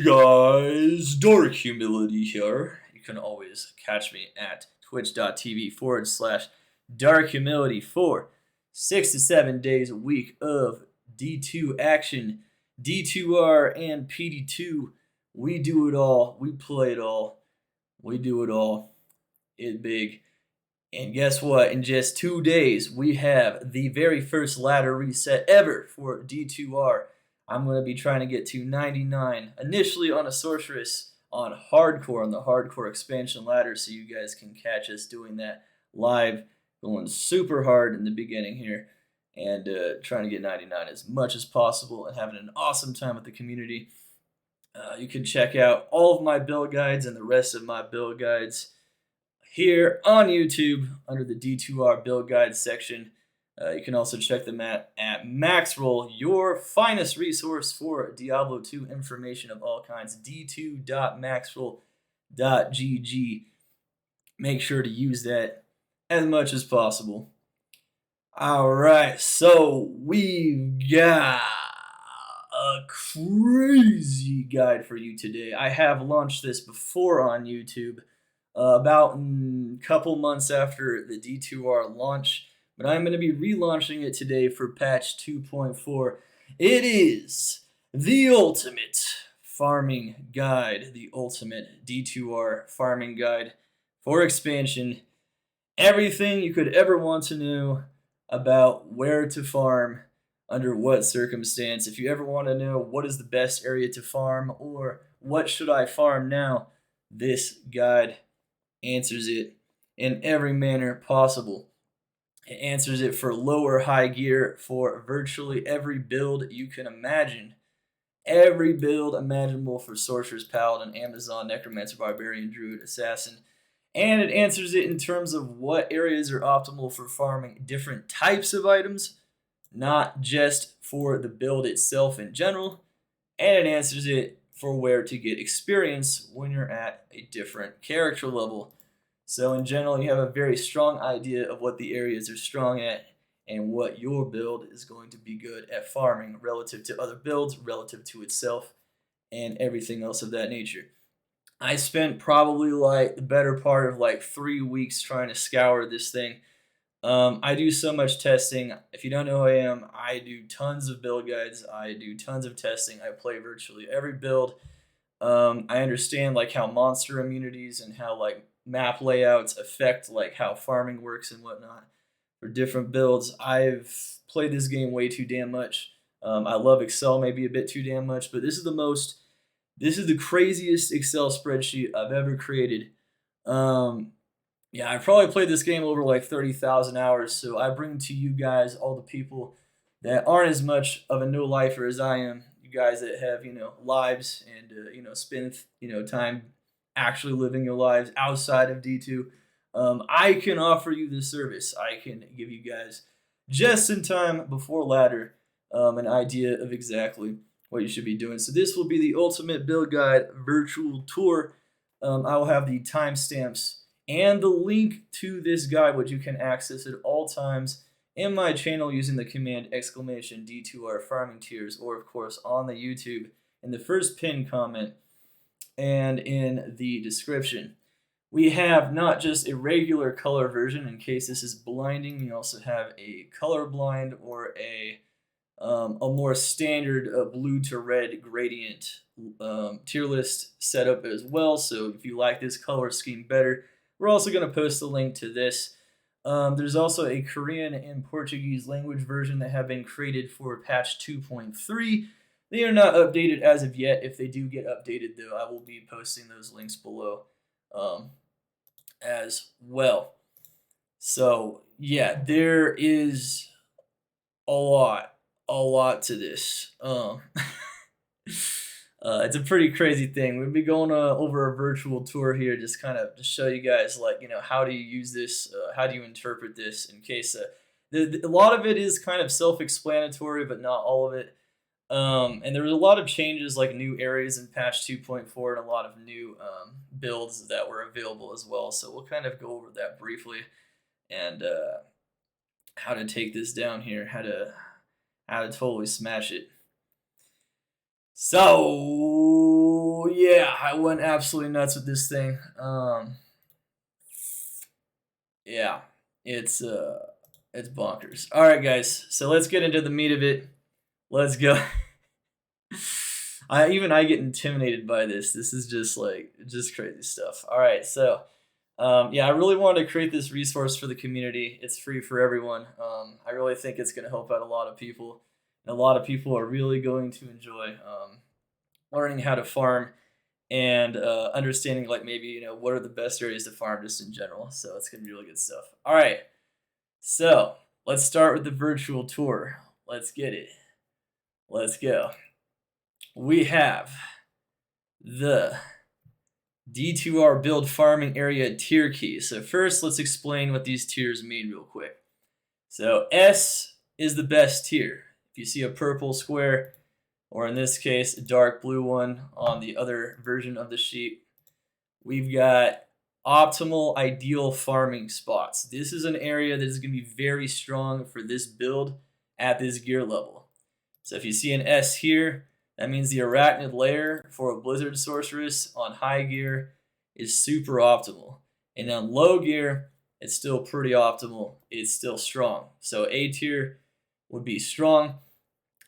Hey guys, Dark Humility here. You can always catch me at twitch.tv/Dark Humility for 6 to 7 days a week of D2 action, D2R and PD2. We do it all, we play it all, we do it all. It big. And guess what? In just 2 days, we have the very first ladder reset ever for D2R. I'm going to be trying to get to 99 initially on a sorceress on hardcore, on the hardcore expansion ladder, so you guys can catch us doing that live, going super hard in the beginning here, and trying to get 99 as much as possible and having an awesome time with the community. You can check out all of my build guides and the rest of my build guides here on YouTube under the D2R build guide section. You can also check them at Maxroll, your finest resource for Diablo 2 information of all kinds. d2.maxroll.gg. Make sure to use that as much as possible. Alright, so we've got a crazy guide for you today. I have launched this before on YouTube, about a couple months after the D2R launch, but I'm going to be relaunching it today for patch 2.4. It is the ultimate farming guide, the ultimate D2R farming guide for expansion. Everything you could ever want to know about where to farm, under what circumstance. If you ever want to know what is the best area to farm or what should I farm now, this guide answers it in every manner possible. It answers it for low or high gear for virtually every build you can imagine. Every build imaginable for Sorcerer's Paladin, Amazon, Necromancer, Barbarian, Druid, Assassin. And it answers it in terms of what areas are optimal for farming different types of items, not just for the build itself in general. And it answers it for where to get experience when you're at a different character level. So in general, you have a very strong idea of what the areas are strong at and what your build is going to be good at farming relative to other builds, relative to itself, and everything else of that nature. I spent probably like the better part of like 3 weeks trying to scour this thing. I do so much testing. If you don't know who I am, I do tons of build guides. I do tons of testing. I play virtually every build. I understand like how monster immunities and how like map layouts affect like how farming works and whatnot for different builds. I've played this game way too damn much. I love Excel maybe a bit too damn much, but this is the craziest Excel spreadsheet I've ever created. Yeah, I probably played this game over like 30,000 hours, so I bring to you guys all the people that aren't as much of a no-lifer as I am. You guys that have, lives and, spend, time actually living your lives outside of D2. I can offer you this service. I can give you guys, just in time before ladder, an idea of exactly what you should be doing. So this will be the Ultimate Build Guide virtual tour. I will have the timestamps and the link to this guide, which you can access at all times in my channel using the command !D2R farming tiers, or of course on the YouTube in the first pinned comment and in the description. We have not just a regular color version in case this is blinding. We also have a colorblind or a more standard blue to red gradient tier list setup as well. So if you like this color scheme better, we're also going to post a link to this. There's also a Korean and Portuguese language version that have been created for patch 2.3. They are not updated as of yet. If they do get updated, though, I will be posting those links below as well. So, yeah, there is a lot to this. It's a pretty crazy thing. We'll be going over a virtual tour here, just kind of to show you guys, like, how do you use this, how do you interpret this, in case a lot of it is kind of self-explanatory, but not all of it. And there was a lot of changes, like new areas in patch 2.4 and a lot of new builds that were available as well. So we'll kind of go over that briefly and how to take this down here, how to totally smash it. So yeah, I went absolutely nuts with this thing. Yeah, it's uh, it's bonkers. All right, guys. So let's get into the meat of it. Let's go. I get intimidated by this. This is just like just crazy stuff. All right, so yeah, I really wanted to create this resource for the community. It's free for everyone. I really think it's going to help out a lot of people. And a lot of people are really going to enjoy learning how to farm and understanding like maybe what are the best areas to farm just in general. So it's going to be really good stuff. All right, so let's start with the virtual tour. Let's get it. Let's go. We have the D2R build farming area tier key. So first, let's explain what these tiers mean real quick. So S is the best tier. If you see a purple square, or in this case, a dark blue one on the other version of the sheet, we've got optimal ideal farming spots. This is an area that is going to be very strong for this build at this gear level. So if you see an S here, that means the arachnid layer for a blizzard sorceress on high gear is super optimal. And on low gear, it's still pretty optimal. It's still strong. So A tier would be strong.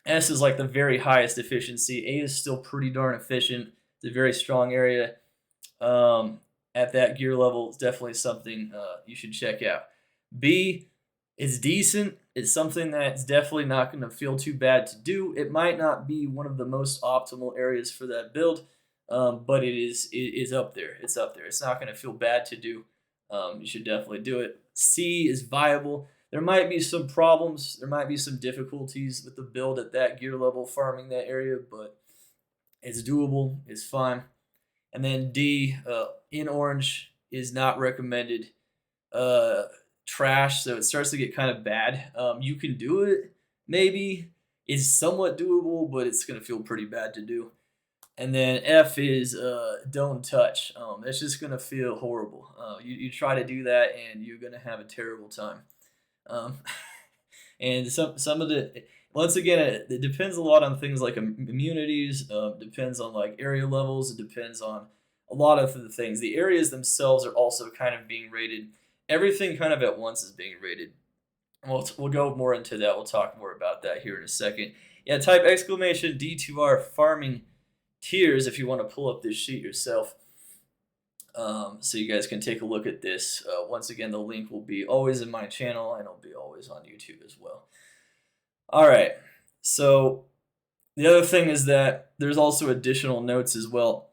S is like the very highest efficiency. A is still pretty darn efficient. It's a very strong area. At that gear level, it's definitely something you should check out. B is decent. It's something that's definitely not going to feel too bad to do. It might not be one of the most optimal areas for that build, but it is up there. It's up there. It's not going to feel bad to do. You should definitely do it. C is viable. There might be some problems. There might be some difficulties with the build at that gear level farming that area, but it's doable. It's fine. And then D, in orange, is not recommended. Trash, so it starts to get kind of bad. You can do it, maybe. It's somewhat doable, but it's going to feel pretty bad to do. And then F is don't touch. It's just going to feel horrible. You try to do that, and you're going to have a terrible time. And some of the once again it depends a lot on things like immunities. Depends on like area levels. It depends on a lot of the things. The areas themselves are also kind of being rated. Everything kind of at once is being rated. We'll go more into that. We'll talk more about that here in a second. Yeah, type exclamation D2R farming tiers if you want to pull up this sheet yourself. So you guys can take a look at this. Once again, the link will be always in my channel and it'll be always on YouTube as well. All right, so the other thing is that there's also additional notes as well.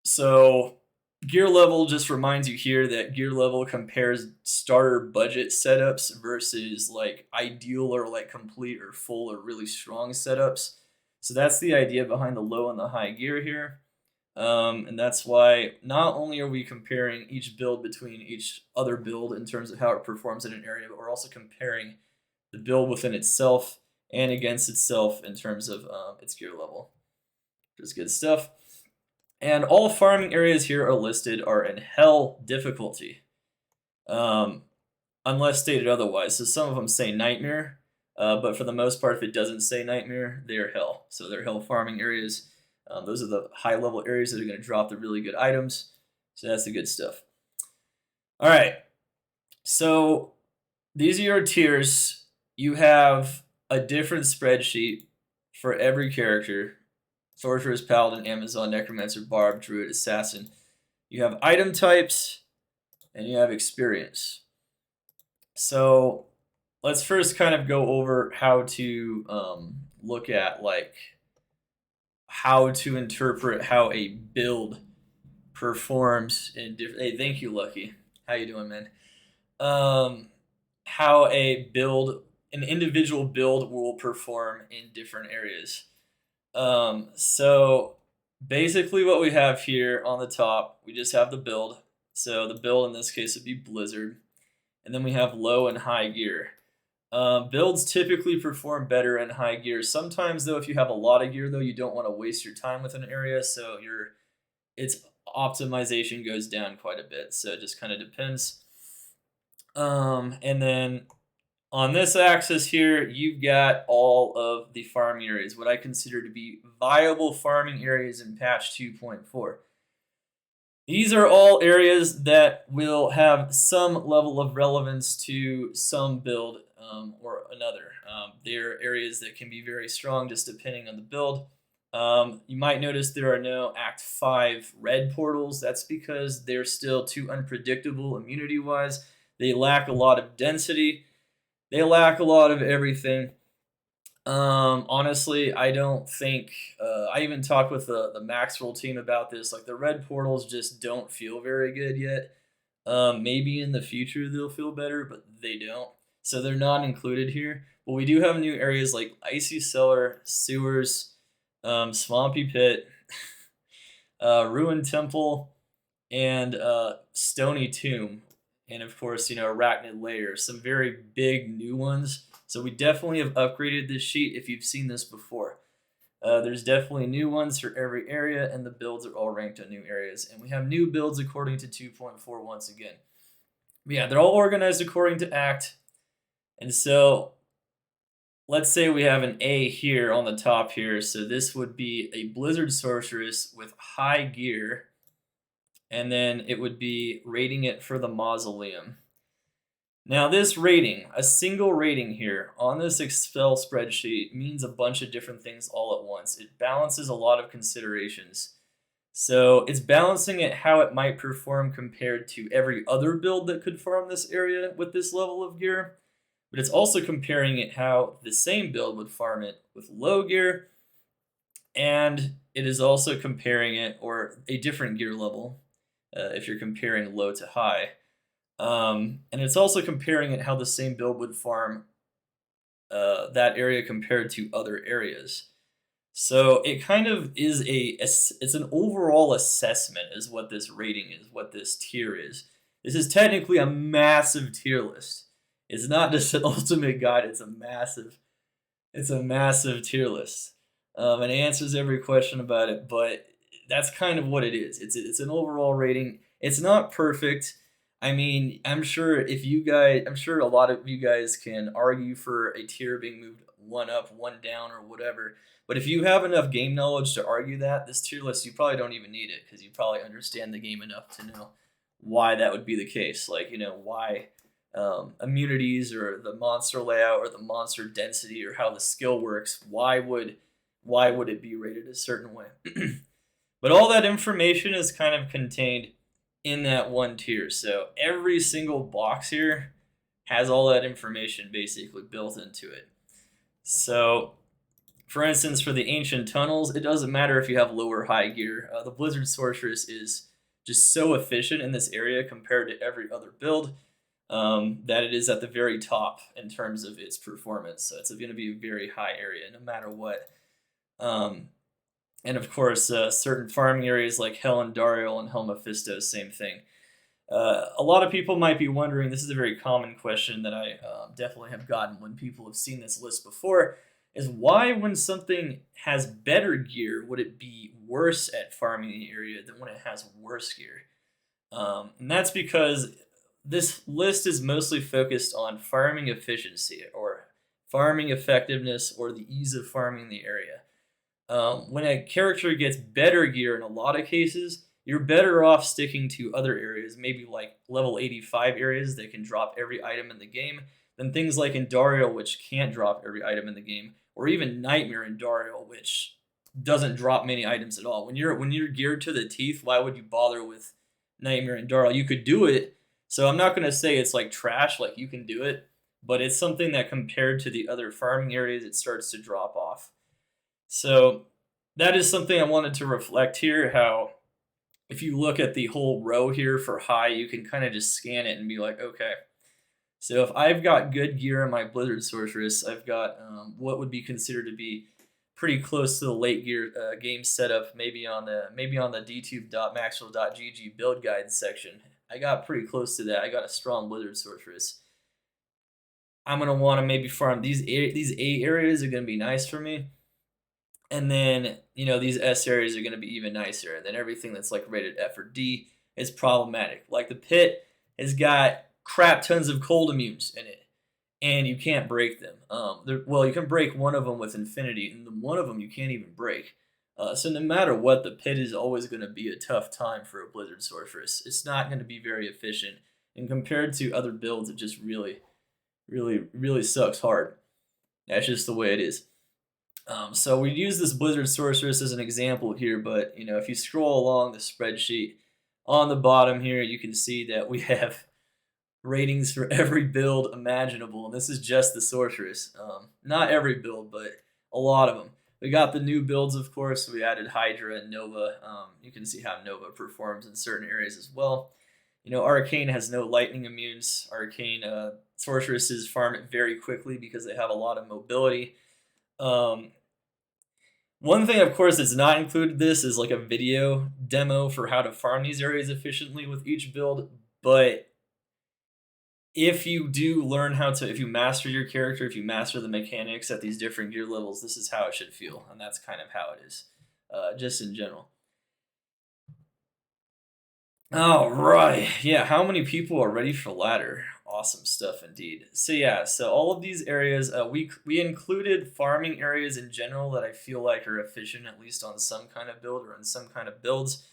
So gear level just reminds you here that gear level compares starter budget setups versus like ideal or like complete or full or really strong setups. So that's the idea behind the low and the high gear here. And that's why not only are we comparing each build between each other build in terms of how it performs in an area, but we're also comparing the build within itself and against itself in terms of its gear level. Just good stuff. And all farming areas here are listed are in hell difficulty, unless stated otherwise. So some of them say nightmare, but for the most part, if it doesn't say nightmare, they're hell. So they're hell farming areas. Those are the high level areas that are going to drop the really good items. So that's the good stuff. All right. So these are your tiers. You have a different spreadsheet for every character. Sorceress, Paladin, Amazon, Necromancer, Barb, Druid, Assassin. You have item types and you have experience. So let's first kind of go over how to look at like how to interpret how a build performs in different. Hey, thank you, Lucky. How you doing, man? How an individual build will perform in different areas. So basically what we have here on the top, we just have the build. So the build in this case would be Blizzard. And then we have low and high gear. Builds typically perform better in high gear. Sometimes though, if you have a lot of gear though, you don't want to waste your time with an area. So its optimization goes down quite a bit. So it just kind of depends. And then On this axis here, you've got all of the farming areas, what I consider to be viable farming areas in patch 2.4. These are all areas that will have some level of relevance to some build or another. They're areas that can be very strong just depending on the build. You might notice there are no Act 5 red portals. That's because they're still too unpredictable immunity-wise. They lack a lot of density. They lack a lot of everything. Honestly, I don't think I even talked with the Maxwell team about this. Like the red portals just don't feel very good yet. Maybe in the future they'll feel better, but they don't. So they're not included here. But we do have new areas like Icy Cellar, Sewers, Swampy Pit, Ruined Temple, and Stony Tomb, and of course, Arachnid Lair. Some very big new ones. So we definitely have upgraded this sheet if you've seen this before. There's definitely new ones for every area, and the builds are all ranked on new areas. And we have new builds according to 2.4 once again. But yeah, they're all organized according to Act. And so let's say we have an A here on the top here. So this would be a Blizzard Sorceress with high gear. And then it would be rating it for the Mausoleum. Now this rating, a single rating here on this Excel spreadsheet means a bunch of different things all at once. It balances a lot of considerations. So it's balancing it how it might perform compared to every other build that could farm this area with this level of gear. But it's also comparing it how the same build would farm it with low gear. And it is also comparing it, or a different gear level, if you're comparing low to high. And it's also comparing it how the same build would farm that area compared to other areas. So it kind of is it's an overall assessment is what this rating is, what this tier is. This is technically a massive tier list. It's not just an ultimate guide, it's a massive tier list. And it answers every question about it, but that's kind of what it is. It's an overall rating. It's not perfect. I mean, I'm sure a lot of you guys can argue for a tier being moved one up, one down, or whatever. But if you have enough game knowledge to argue that, this tier list, you probably don't even need it because you probably understand the game enough to know why that would be the case. Like, why immunities or the monster layout or the monster density or how the skill works, why would it be rated a certain way? But all that information is kind of contained in that one tier. So every single box here has all that information basically built into it. So for instance, for the Ancient Tunnels, it doesn't matter if you have low or high gear. The Blizzard Sorceress is just so efficient in this area compared to every other build that it is at the very top in terms of its performance. So it's going to be a very high area no matter what. And of course, certain farming areas like Hell and Dariel and Hell Mephisto, same thing. A lot of people might be wondering, this is a very common question that I definitely have gotten when people have seen this list before, is why when something has better gear, would it be worse at farming the area than when it has worse gear? And that's because this list is mostly focused on farming efficiency or farming effectiveness or the ease of farming the area. When a character gets better gear in a lot of cases, you're better off sticking to other areas, maybe like level 85 areas that can drop every item in the game, than things like in Dariel, which can't drop every item in the game, or even Nightmare in Dariel, which doesn't drop many items at all. When you're geared to the teeth, why would you bother with Nightmare in Dariel? You could do it, so I'm not going to say it's like trash, like you can do it, but it's something that compared to the other farming areas, it starts to drop off. So that is something I wanted to reflect here, how if you look at the whole row here for high, you can kind of just scan it and be like, okay, so if I've got good gear in my Blizzard Sorceress, I've got what would be considered to be pretty close to the late gear game setup, maybe on the dtube.maxwell.gg build guide section. I got pretty close to that. I got a strong Blizzard Sorceress. I'm gonna want to maybe farm these A areas are gonna be nice for me. And then, these S areas are going to be even nicer. And then everything that's like rated F or D is problematic. Like the pit has got crap tons of cold immunes in it. and you can't break them. Well, you can break one of them with infinity, and the one of them you can't even break. So no matter what, the pit is always going to be a tough time for a Blizzard Sorceress. It's not going to be very efficient, and compared to other builds, it just really sucks hard. That's just the way it is. So we use this Blizzard Sorceress as an example here, but if you scroll along the spreadsheet on the bottom here, you can see that we have ratings for every build imaginable, and this is just the Sorceress. Not every build, but a lot of them. We got the new builds, of course. We added Hydra and Nova. You can see how Nova performs in certain areas as well. Arcane has no lightning immunes. Arcane Sorceresses farm it very quickly because they have a lot of mobility. One thing, of course, that's not included this is like a video demo for how to farm these areas efficiently with each build, but if you do learn if you master your character, if you master the mechanics at these different gear levels, this is how it should feel, and that's kind of how it is, just in general. All right, yeah, how many people are ready for ladder? Awesome stuff indeed. So yeah, so all of these areas, we included farming areas in general that I feel like are efficient, at least on some kind of build or on some kind of builds.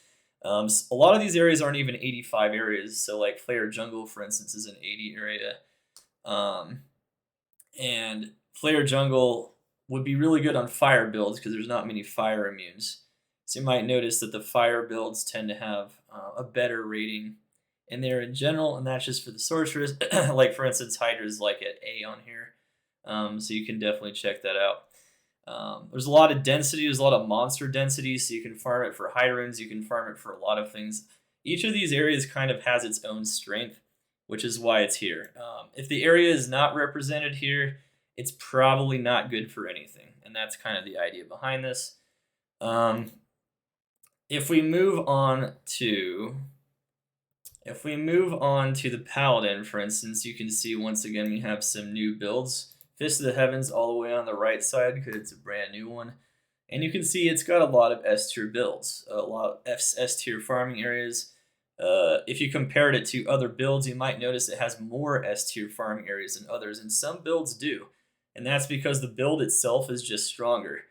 A lot of these areas aren't even 85 areas, so like Flare Jungle, for instance, is an 80 area. And Flare Jungle would be really good on fire builds because there's not many fire immunes. So you might notice that the fire builds tend to have a better rating in there in general, and that's just for the Sorceress. Like, for instance, Hydra's like at A on here, so you can definitely check that out. There's a lot of density, there's a lot of monster density, so you can farm it for Hydrons, you can farm it for a lot of things. Each of these areas kind of has its own strength, which is why it's here. If the area is not represented here, it's probably not good for anything, and that's kind of the idea behind this. If we move on to the Paladin, for instance, you can see once again we have some new builds. Fist of the Heavens all the way on the right side because it's a brand new one. And you can see it's got a lot of S-tier builds, a lot of S-tier farming areas. If you compared it to other builds, you might notice it has more S-tier farming areas than others, and some builds do. And that's because the build itself is just stronger.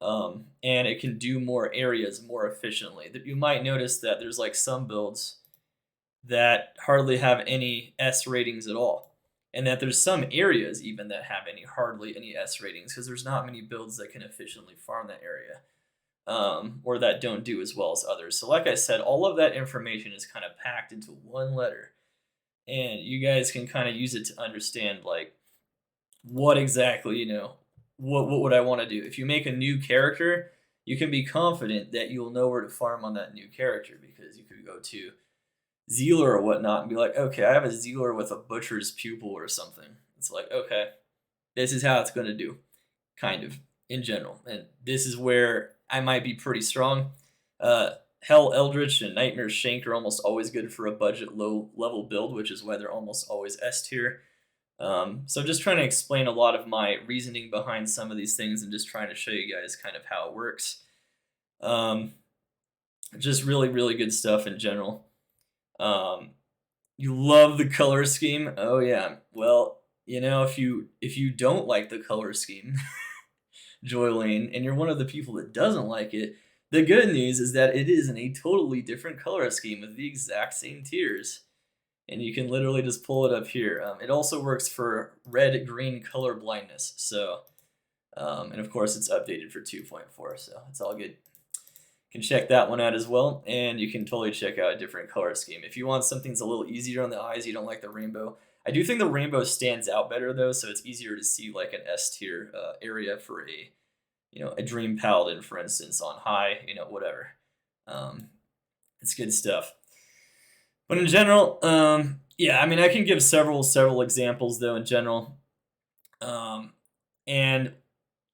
And it can do more areas more efficiently. You might notice that there's like some builds that hardly have any S ratings at all, and that there's some areas even that have hardly any S ratings because there's not many builds that can efficiently farm that area, or that don't do as well as others. So like I said, all of that information is kind of packed into one letter, and you guys can kind of use it to understand like what exactly, what would I want to do. If you make a new character, you can be confident that you'll know where to farm on that new character, because you could go to Zealer or whatnot and be like, okay, I have a Zealer with a Butcher's Pupil or something. It's like, okay, this is how it's going to do, kind of, in general. And this is where I might be pretty strong. Hell Eldritch and Nightmare Shank are almost always good for a budget low-level build, which is why they're almost always S tier. So I'm just trying to explain a lot of my reasoning behind some of these things and just trying to show you guys kind of how it works. Just really good stuff in general. You love the color scheme? Oh yeah. Well, if you don't like the color scheme, Joy Lane, and you're one of the people that doesn't like it, the good news is that it is in a totally different color scheme with the exact same tiers. And you can literally just pull it up here. It also works for red-green color blindness. So, and of course it's updated for 2.4, so it's all good. You can check that one out as well, and you can totally check out a different color scheme. If you want something that's a little easier on the eyes, you don't like the rainbow. I do think the rainbow stands out better though, so it's easier to see like an S tier area for a Dream Paladin, for instance, on high, whatever. It's good stuff. But in general, yeah, I mean, I can give several examples though in general, and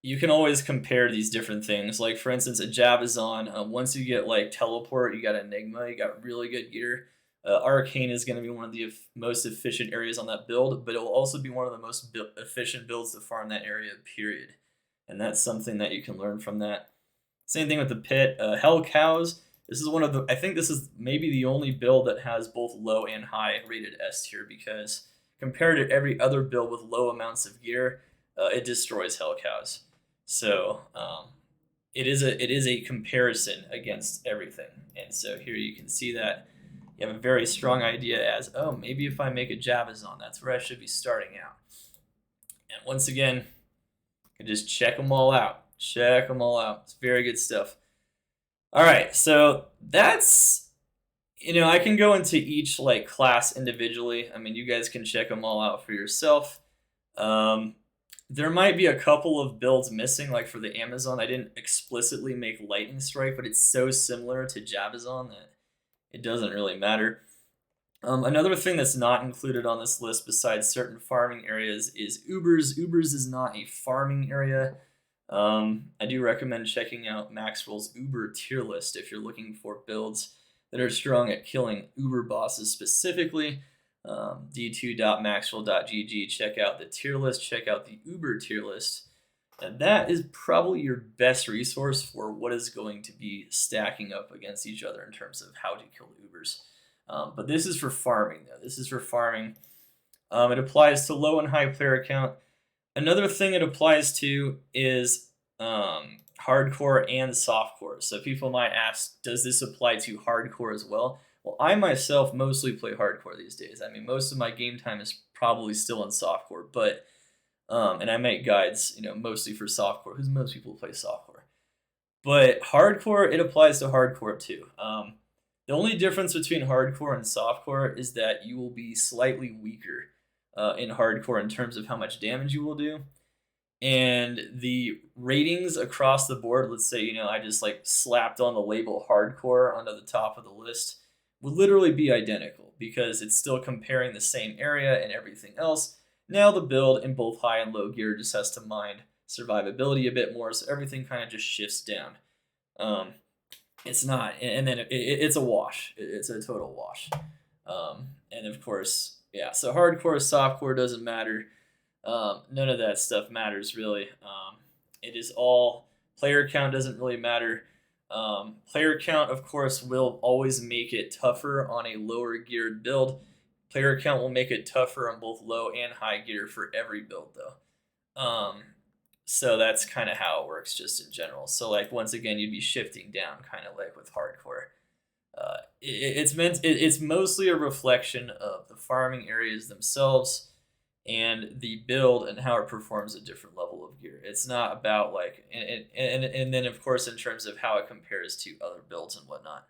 you can always compare these different things. Like, for instance, a Jabazon, once you get like Teleport, you got Enigma, you got really good gear. Arcane is going to be one of the most efficient areas on that build, but it will also be one of the most efficient builds to farm that area, period. And that's something that you can learn from that. Same thing with the Pit. Hell Cows, this is I think this is maybe the only build that has both low and high rated S tier, because compared to every other build with low amounts of gear, it destroys Hell Cows. So it is a comparison against everything, and so here you can see that you have a very strong idea as, oh, maybe if I make a Javazon, that's where I should be starting out. And once again, you can just check them all out. Check them all out. It's very good stuff. All right, so that's, I can go into each like class individually. I mean, you guys can check them all out for yourself. There might be a couple of builds missing, like for the Amazon. I didn't explicitly make Lightning Strike, but it's so similar to Javazon that it doesn't really matter. Another thing that's not included on this list besides certain farming areas is Ubers. Ubers is not a farming area. I do recommend checking out Maxwell's Uber tier list if you're looking for builds that are strong at killing Uber bosses specifically. d2.maxwell.gg. Check out the tier list. Check out the Uber tier list. And that is probably your best resource for what is going to be stacking up against each other in terms of how to kill Ubers. But this is for farming, though. This is for farming. It applies to low and high player count. Another thing it applies to is hardcore and softcore. So people might ask, does this apply to hardcore as well? Well, I myself mostly play hardcore these days. I mean, most of my game time is probably still in softcore, but and I make guides, mostly for softcore, because most people play softcore. But hardcore, it applies to hardcore too. The only difference between hardcore and softcore is that you will be slightly weaker in hardcore in terms of how much damage you will do. And the ratings across the board, let's say, I just like slapped on the label hardcore onto the top of the list, would literally be identical because it's still comparing the same area and everything else. Now the build in both high and low gear just has to mind survivability a bit more, so everything kind of just shifts down. It's not, and then it's a wash. It's a total wash. And of course, yeah, so hardcore, softcore doesn't matter. None of that stuff matters really. It is all, player count doesn't really matter. Player count, of course, will always make it tougher on a lower geared build. Player count will make it tougher on both low and high gear for every build, though. So that's kind of how it works, just in general. So, like, once again, you'd be shifting down, kind of like with hardcore. It's mostly a reflection of the farming areas themselves and the build and how it performs at different level of gear. It's not about like, and then of course in terms of how it compares to other builds and whatnot,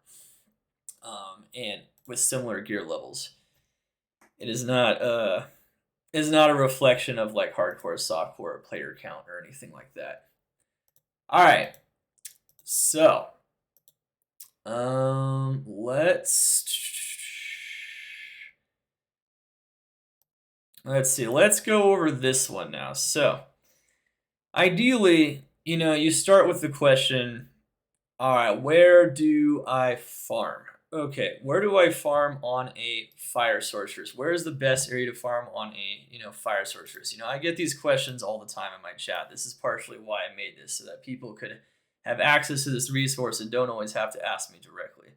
and with similar gear levels. It is not a reflection of like hardcore, softcore, or player count or anything like that. All right, so let's see. Let's go over this one now. So ideally, you start with the question, all right, where do I farm? Okay, where do I farm on a fire sorceress? Where is the best area to farm on a fire sorceress? I get these questions all the time in my chat. This is partially why I made this, so that people could have access to this resource and don't always have to ask me directly.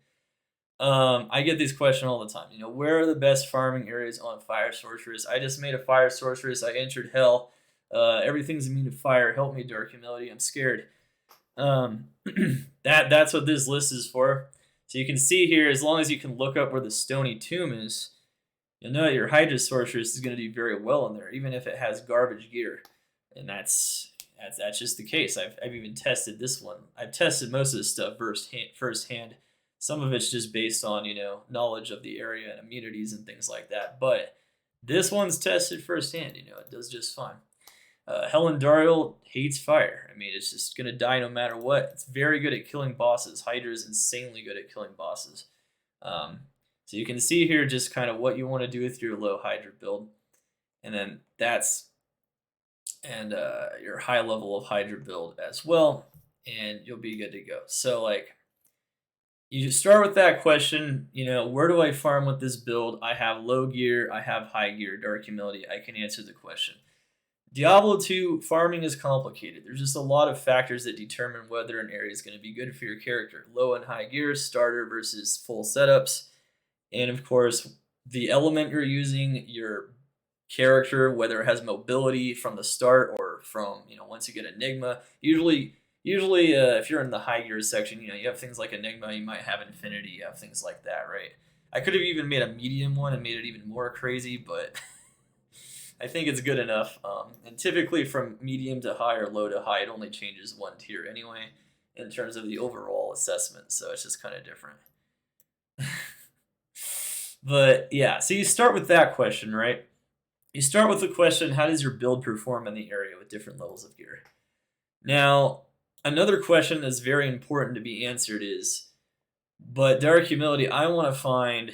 I get these questions all the time. Where are the best farming areas on fire sorceress? I just made a fire sorceress. I entered hell. Everything's immune to fire. Help me, Dark Humility. I'm scared. That's what this list is for. So you can see here, as long as you can look up where the stony tomb is, you'll know that your Hydra sorceress is going to do very well in there, even if it has garbage gear. And that's just the case. I've even tested this one. I've tested most of this stuff firsthand. Some of it's just based on knowledge of the area and immunities and things like that. But this one's tested firsthand. It does just fine. Helen Dariel hates fire. I mean, it's just going to die no matter what. It's very good at killing bosses. Hydra is insanely good at killing bosses. So you can see here just kind of what you want to do with your low Hydra build. And then your high level of Hydra build as well. And you'll be good to go. So like, you just start with that question, where do I farm with this build? I have low gear, I have high gear, Dark Humility. I can answer the question. Diablo 2 farming is complicated. There's just a lot of factors that determine whether an area is going to be good for your character. Low and high gear, starter versus full setups. And of course, the element you're using, your character, whether it has mobility from the start or from once you get Enigma. Usually, if you're in the high gear section, you have things like Enigma. You might have Infinity. You have things like that, right? I could have even made a medium one and made it even more crazy, but I think it's good enough. And typically, from medium to high or low to high, it only changes one tier anyway in terms of the overall assessment. So it's just kind of different. But yeah, so you start with that question, right? You start with the question, how does your build perform in the area with different levels of gear? Now, another question that's very important to be answered is, but Dark Humility, I want to find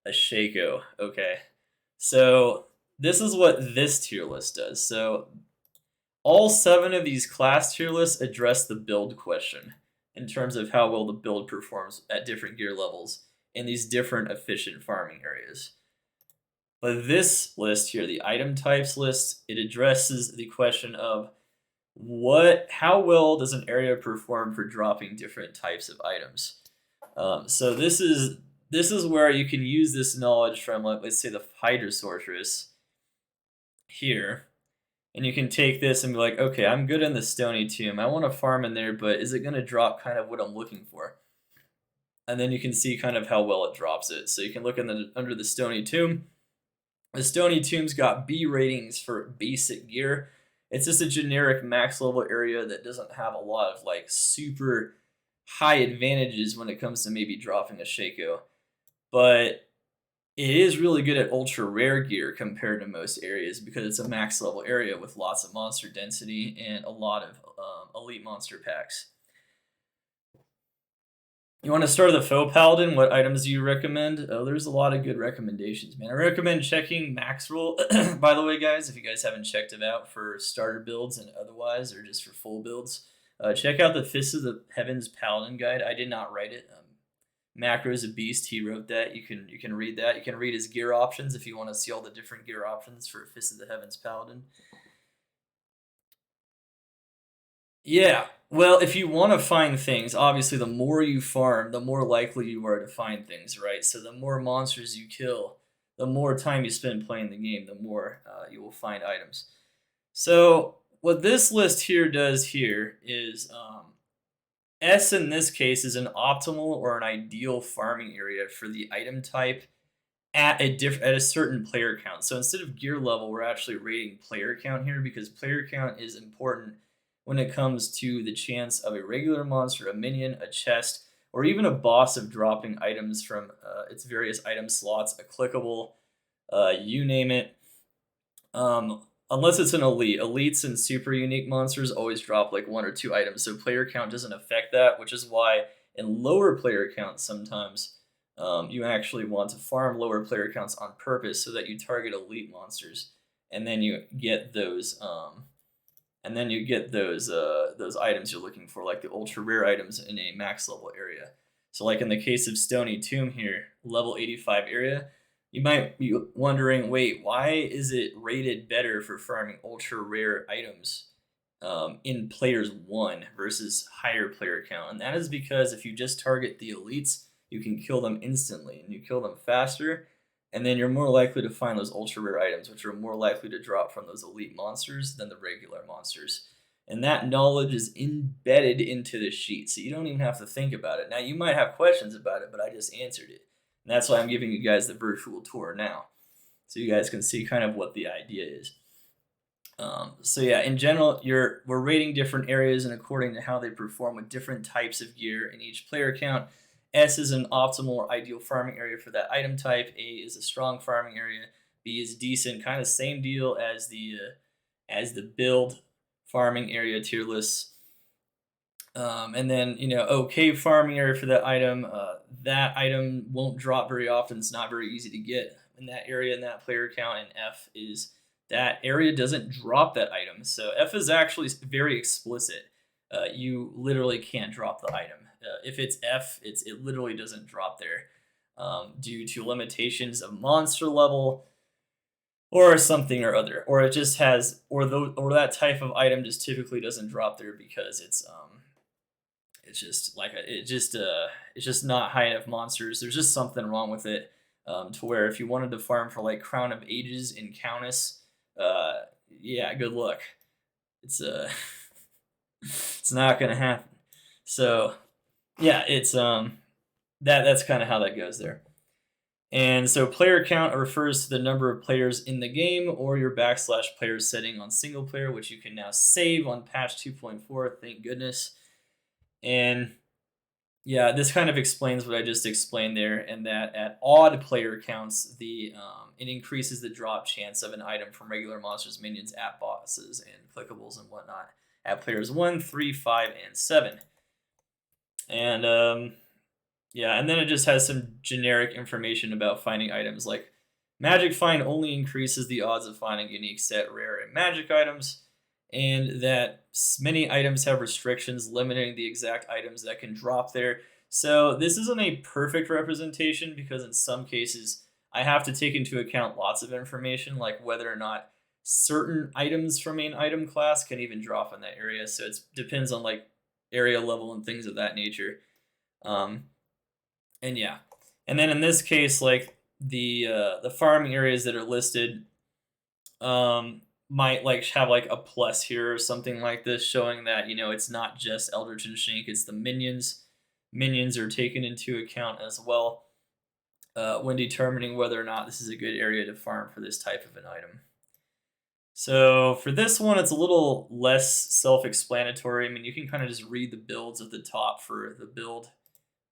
a Shaco, okay? So this is what this tier list does. So all 7 of these class tier lists address the build question in terms of how well the build performs at different gear levels in these different efficient farming areas. But this list here, the item types list, it addresses the question of how well does an area perform for dropping different types of items. So this is where you can use this knowledge from, like, let's say the Hydra Sorceress here, and you can take this and be like, okay, I'm good in the Stony Tomb. I want to farm in there, but is it going to drop kind of what I'm looking for? And then you can see kind of how well it drops it. So you can look under the Stony Tomb. The Stony Tomb's got B ratings for basic gear. It's just a generic max level area that doesn't have a lot of like super high advantages when it comes to maybe dropping a Shaco. But it is really good at ultra rare gear compared to most areas because it's a max level area with lots of monster density and a lot of elite monster packs. You want to start with the Faux Paladin? What items do you recommend? Oh, there's a lot of good recommendations, man. I recommend checking Max Rule, by the way, guys, if you guys haven't checked it out for starter builds and otherwise, or just for full builds. Check out the Fist of the Heavens Paladin guide. I did not write it. Macro is a beast. He wrote that. You can read that. You can read his gear options if you want to see all the different gear options for Fist of the Heavens Paladin. Yeah, well, if you want to find things, obviously the more you farm, the more likely you are to find things, right? So the more monsters you kill, the more time you spend playing the game, the more you will find items. So what this list here does here is S in this case is an optimal or an ideal farming area for the item type at a certain player count. So instead of gear level, we're actually rating player count here because player count is important when it comes to the chance of a regular monster, a minion, a chest, or even a boss of dropping items from its various item slots, a clickable, you name it. Unless it's an elite. Elites and super unique monsters always drop like 1 or 2 items, so player count doesn't affect that, which is why in lower player counts sometimes you actually want to farm lower player counts on purpose so that you target elite monsters, and then you get those those items you're looking for, like the ultra rare items in a max level area. So like in the case of Stony Tomb here, level 85 area, you might be wondering, wait, why is it rated better for farming ultra rare items in players 1 versus higher player count? And that is because if you just target the elites, you can kill them instantly and you kill them faster, and then you're more likely to find those ultra rare items, which are more likely to drop from those elite monsters than the regular monsters. And that knowledge is embedded into the sheet, so you don't even have to think about it. Now, you might have questions about it, but I just answered it. And that's why I'm giving you guys the virtual tour now, so you guys can see kind of what the idea is. So yeah, in general, we're rating different areas and according to how they perform with different types of gear in each player count. S is an optimal or ideal farming area for that item type. A is a strong farming area. B is decent, kind of same deal as the build farming area tier lists. And then okay farming area for that item. That item won't drop very often. It's not very easy to get in that area in that player count. And F is that area doesn't drop that item. So F is actually very explicit. You literally can't drop the item. If it's F, it literally doesn't drop there due to limitations of monster level or something or other, or it just has, or that type of item just typically doesn't drop there because it's just not high enough monsters. There's just something wrong with it. to where if you wanted to farm for like Crown of Ages in Countess, yeah, good luck. It's it's not gonna happen. So yeah, it's that's kind of how that goes there. And so player count refers to the number of players in the game or your / players setting on single player, which you can now save on patch 2.4. Thank goodness. And yeah, this kind of explains what I just explained there, and that at odd player counts, it increases the drop chance of an item from regular monsters, minions, app bosses, and clickables and whatnot at players 1, 3, 5, and 7. And yeah, and then it just has some generic information about finding items, like Magic Find only increases the odds of finding unique, set, rare, and magic items, and that many items have restrictions limiting the exact items that can drop there. So this isn't a perfect representation because in some cases I have to take into account lots of information, like whether or not certain items from an item class can even drop in that area. So it depends on like area level and things of that nature. Um, and yeah, and then in this case, like the farming areas that are listed might like have like a plus here or something like this, showing that it's not just Eldritch and Shank, it's the minions. Minions are taken into account as well when determining whether or not this is a good area to farm for this type of an item. So for this one, it's a little less self-explanatory. I mean, you can kind of just read the builds at the top for the build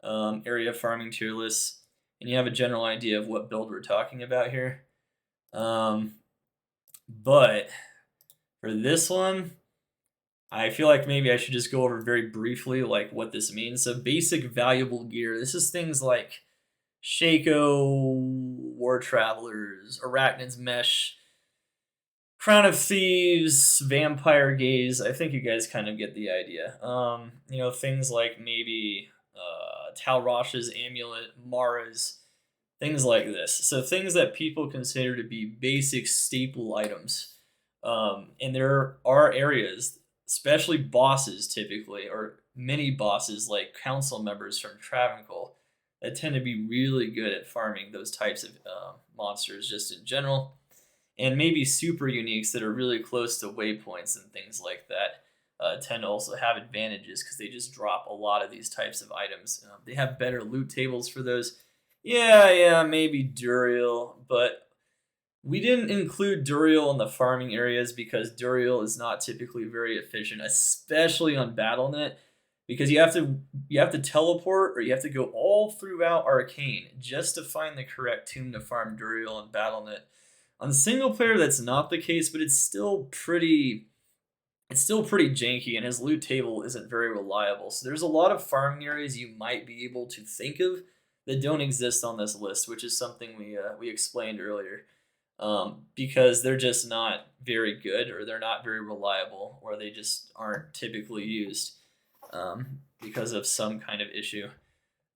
area farming tier lists, and you have a general idea of what build we're talking about here. But for this one, I feel like maybe I should just go over very briefly like what this means. So basic valuable gear. This is things like Shaco, War Travelers, Arachnid's Mesh, Crown of Thieves, Vampire Gaze. I think you guys kind of get the idea. Things like maybe Tal Rosh's Amulet, Mara's, things like this. So things that people consider to be basic staple items. And there are areas, especially bosses typically, or mini bosses like council members from Travancore, that tend to be really good at farming those types of monsters just in general. And maybe super uniques that are really close to waypoints and things like that tend to also have advantages because they just drop a lot of these types of items. They have better loot tables for those. Yeah, maybe Duriel, but we didn't include Duriel in the farming areas because Duriel is not typically very efficient, especially on BattleNet, because you have to teleport or you have to go all throughout Arcane just to find the correct tomb to farm Duriel in BattleNet. On single player, that's not the case, but it's still pretty janky, and his loot table isn't very reliable. So there's a lot of farming areas you might be able to think of that don't exist on this list, which is something we explained earlier, because they're just not very good, or they're not very reliable, or they just aren't typically used because of some kind of issue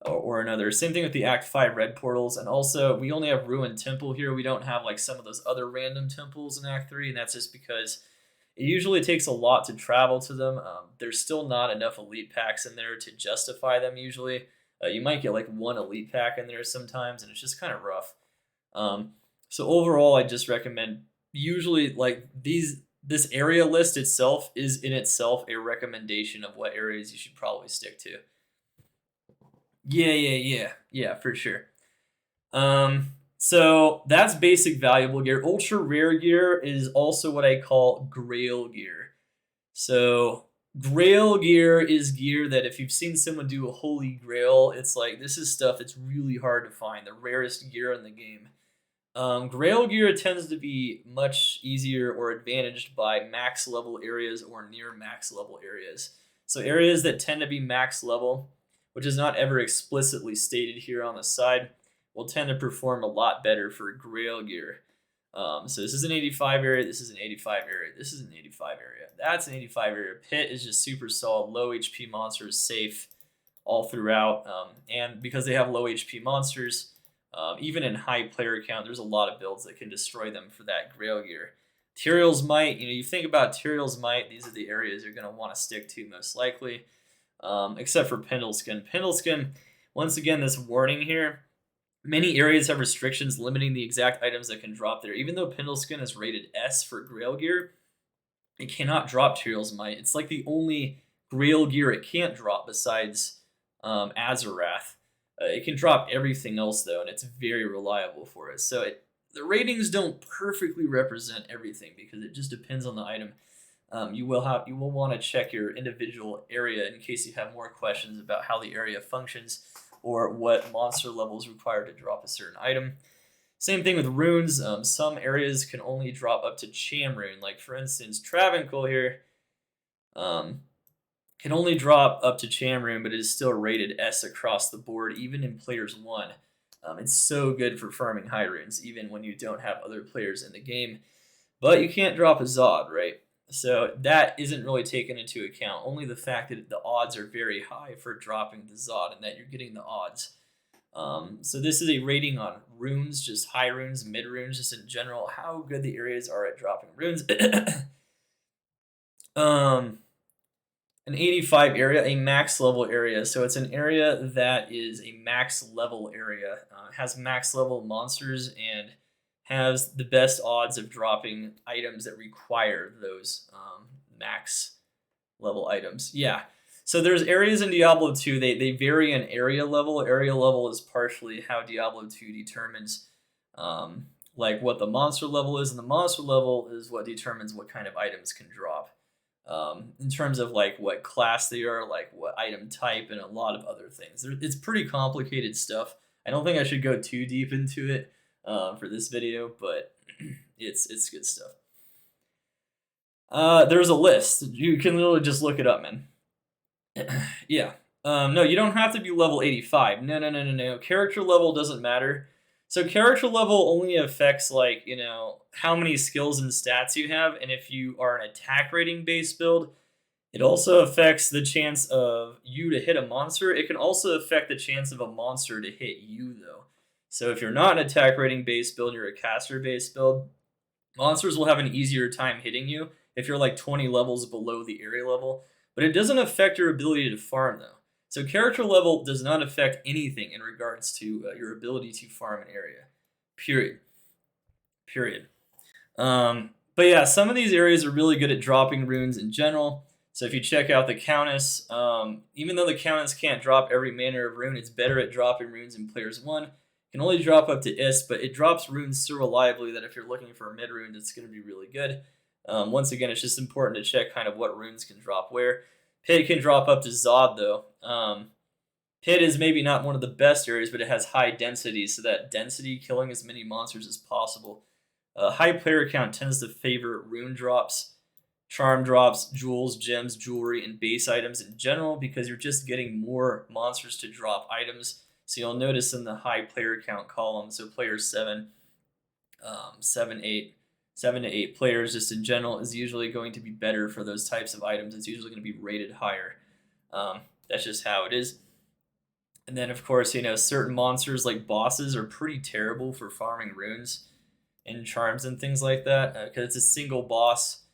or another. Same thing with the Act 5 red portals, and also we only have Ruined Temple here. We don't have like some of those other random temples in Act 3, and that's just because it usually takes a lot to travel to them. There's still not enough elite packs in there to justify them usually. You might get like one elite pack in there sometimes, and it's just kind of rough. So overall, I just recommend usually like this area list itself is in itself a recommendation of what areas you should probably stick to. Yeah, for sure. So that's basic valuable gear. Ultra rare gear is also what I call grail gear. So grail gear is gear that if you've seen someone do a holy grail, it's like this is stuff that's really hard to find, the rarest gear in the game. Grail gear tends to be much easier or advantaged by max level areas or near max level areas. So areas that tend to be max level, which is not ever explicitly stated here on the side, will tend to perform a lot better for grail gear. So this is an 85 area, this is an 85 area, this is an 85 area, that's an 85 area. Pit is just super solid, low HP monsters, safe all throughout. And because they have low HP monsters, even in high player count, there's a lot of builds that can destroy them for that grail gear. Tyrael's Might, you think about Tyrael's Might, these are the areas you're going to want to stick to most likely. Except for Pendleskin. Pendleskin, once again, this warning here, Many areas have restrictions limiting the exact items that can drop there. Even though Pendleskin is rated S for Grail gear, it cannot drop Tyrell's Might. It's like the only Grail gear it can't drop besides Azarath. It can drop everything else though, and it's very reliable for it. So the ratings don't perfectly represent everything because it just depends on the item. You will want to check your individual area in case you have more questions about how the area functions or what monster level is required to drop a certain item. Same thing with runes. Some areas can only drop up to Cham rune. Like for instance, Travancore here can only drop up to Cham rune, but it is still rated S across the board, even in Players 1. It's so good for farming high runes, even when you don't have other players in the game. But you can't drop a Zod, right? So that isn't really taken into account. Only the fact that the odds are very high for dropping the Zod and that you're getting the odds. So this is a rating on runes, just high runes, mid runes, just in general, how good the areas are at dropping runes. An 85 area, a max level area. So it's an area that is a max level area. Has max level monsters and has the best odds of dropping items that require those max level items. Yeah. So there's areas in Diablo 2, they vary in area level. Area level is partially how Diablo 2 determines like what the monster level is, and the monster level is what determines what kind of items can drop. In terms of like what class they are, like what item type, and a lot of other things. It's pretty complicated stuff. I don't think I should go too deep into it for this video, but it's good stuff. There's a list. You can literally just look it up, man. Yeah. No, you don't have to be level 85. No. Character level doesn't matter. So character level only affects like, how many skills and stats you have, and if you are an attack rating based build, it also affects the chance of you to hit a monster. It can also affect the chance of a monster to hit you though. So if you're not an attack rating based build, you're a caster based build, monsters will have an easier time hitting you if you're like 20 levels below the area level, but it doesn't affect your ability to farm though. So character level does not affect anything in regards to your ability to farm an area. Period. But yeah, some of these areas are really good at dropping runes in general. So if you check out the Countess, even though the Countess can't drop every manner of rune, it's better at dropping runes in Players 1. It can only drop up to Ist, but it drops runes so reliably that if you're looking for a mid rune, it's going to be really good. Once again, it's just important to check kind of what runes can drop where. Pit can drop up to Zod though. Pit is maybe not one of the best areas, but it has high density, so that density killing as many monsters as possible. High player count tends to favor rune drops, charm drops, jewels, gems, jewelry, and base items in general because you're just getting more monsters to drop items. So you'll notice in the high player count column, so player 7, 7 to 8 players just in general is usually going to be better for those types of items. It's usually going to be rated higher. That's just how it is. And then, of course, certain monsters like bosses are pretty terrible for farming runes and charms and things like that because it's a single boss,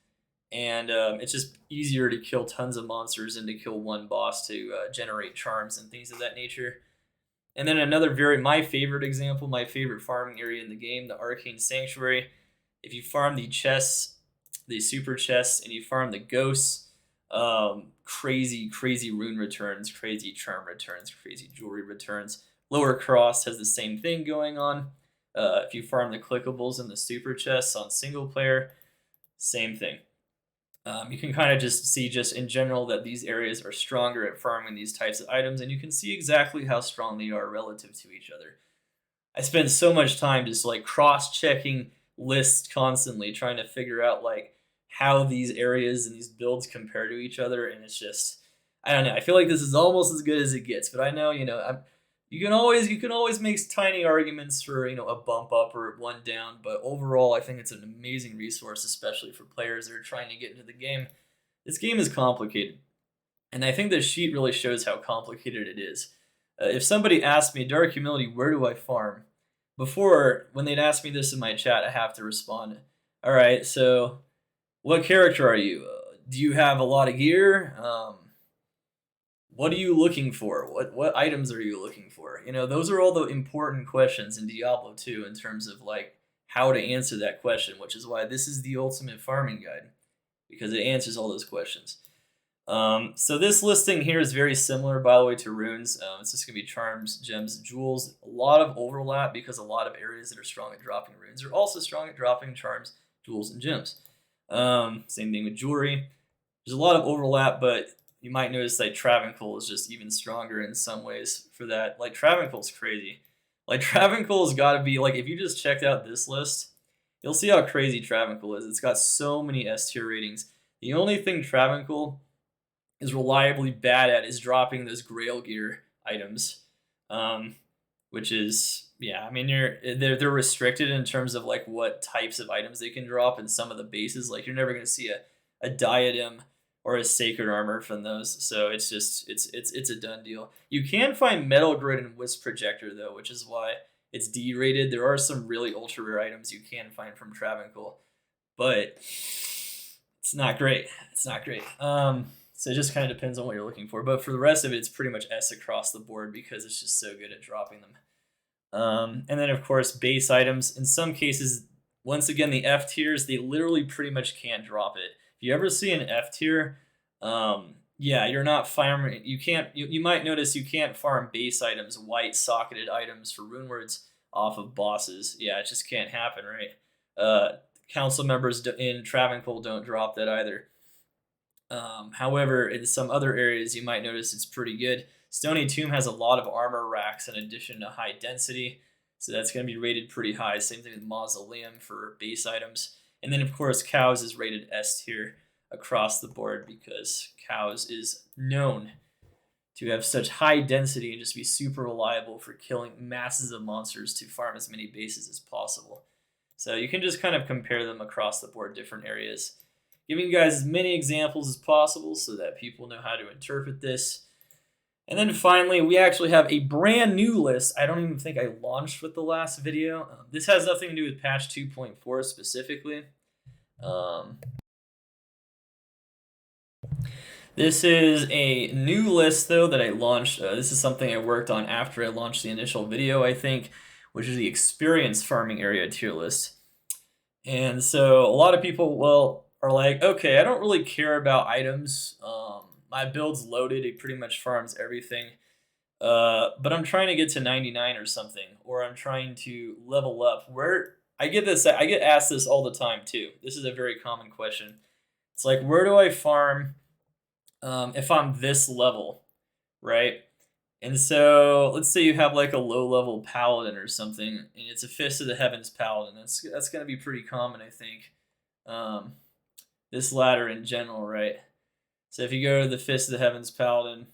and it's just easier to kill tons of monsters than to kill one boss to generate charms and things of that nature. And then my favorite example, my favorite farming area in the game, the Arcane Sanctuary. If you farm the chests, the super chests, and you farm the ghosts, crazy rune returns, crazy charm returns, crazy jewelry returns. Lower Cross has the same thing going on. If you farm the clickables and the super chests on single player, same thing. You can kind of just see just in general that these areas are stronger at farming these types of items, and you can see exactly how strong they are relative to each other. I spend so much time just like cross-checking lists constantly, trying to figure out like how these areas and these builds compare to each other, and it's just, I don't know. I feel like this is almost as good as it gets, but I know, you can always make tiny arguments for a bump up or one down, but overall I think it's an amazing resource, especially for players that are trying to get into the game. This game is complicated, and I think this sheet really shows how complicated it is. If somebody asked me, Dark Humility, where do I farm? Before, when they'd ask me this in my chat, I have to respond, all right, so what character are you? Do you have a lot of gear? what are you looking for? What items are you looking for? You know, those are all the important questions in Diablo 2 in terms of like how to answer that question, which is why this is the ultimate farming guide because it answers all those questions. So this listing here is very similar, by the way, to runes. It's just going to be charms, gems, jewels. A lot of overlap because a lot of areas that are strong at dropping runes are also strong at dropping charms, jewels, and gems. Same thing with jewelry. There's a lot of overlap, but you might notice like Travancore is just even stronger in some ways for that. Like Travancore's crazy. Like Travancore's got to be like, if you just checked out this list, you'll see how crazy Travancore is. It's got so many S tier ratings. The only thing Travancore is reliably bad at is dropping those Grail gear items, which is yeah. I mean, they're restricted in terms of like what types of items they can drop in some of the bases. Like you're never going to see a diadem or a sacred armor from those. So it's just it's a done deal. You can find Metal Grid and Wisp Projector though, which is why it's D rated. There are some really ultra rare items you can find from Travancore, but it's not great. It's not great. So it just kind of depends on what you're looking for. But for the rest of it, it's pretty much S across the board because it's just so good at dropping them. And then, of course, base items. In some cases, once again, the F tiers, they literally pretty much can't drop it. If you ever see an F tier, yeah, you're not farming. You can't. You might notice you can't farm base items, white socketed items for rune words off of bosses. Yeah, it just can't happen, right? Council members in Travancore don't drop that either. However, in some other areas, you might notice it's pretty good. Stony Tomb has a lot of armor racks in addition to high density, so that's going to be rated pretty high. Same thing with Mausoleum for base items. And then, of course, Cows is rated S tier across the board because Cows is known to have such high density and just be super reliable for killing masses of monsters to farm as many bases as possible. So you can just kind of compare them across the board, different areas. Giving you guys as many examples as possible so that people know how to interpret this. And then finally, we actually have a brand new list. I don't even think I launched with the last video. This has nothing to do with patch 2.4 specifically. This is a new list, though, that I launched. This is something I worked on after I launched the initial video, I think, which is the experience farming area tier list. And so a lot of people, well, are like, okay, I don't really care about items. My build's loaded. It pretty much farms everything. But I'm trying to get to 99 or something, or I'm trying to level up. Where I get asked this all the time too. This is a very common question. It's like, where do I farm if I'm this level, right? And so let's say you have like a low level paladin or something, and it's a Fist of the Heavens paladin. That's going to be pretty common, I think. This ladder in general, right? So if you go to the Fist of the Heavens paladin,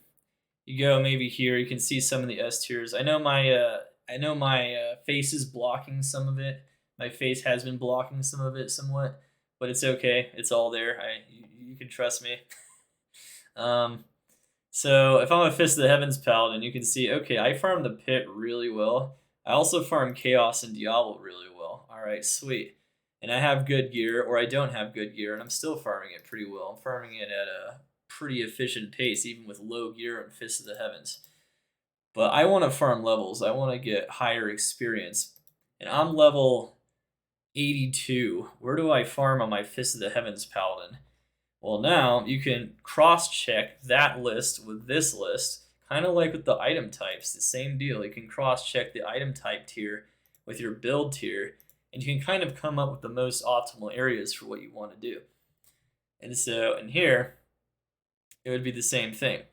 you go maybe here. You can see some of the S tiers. I know my face is blocking some of it. My face has been blocking some of it somewhat, but it's okay. It's all there. You can trust me. So if I'm a Fist of the Heavens paladin, you can see, okay, I farm the pit really well. I also farm Chaos and Diablo really well. All right, sweet. And I have good gear, or I don't have good gear, and I'm still farming it pretty well. I'm farming it at a pretty efficient pace, even with low gear and Fist of the Heavens. But I want to farm levels. I want to get higher experience. And I'm level 82. Where do I farm on my Fist of the Heavens paladin? Well, now you can cross-check that list with this list, kind of like with the item types, the same deal. You can cross-check the item type tier with your build tier, and you can kind of come up with the most optimal areas for what you want to do. And so in here, it would be the same thing.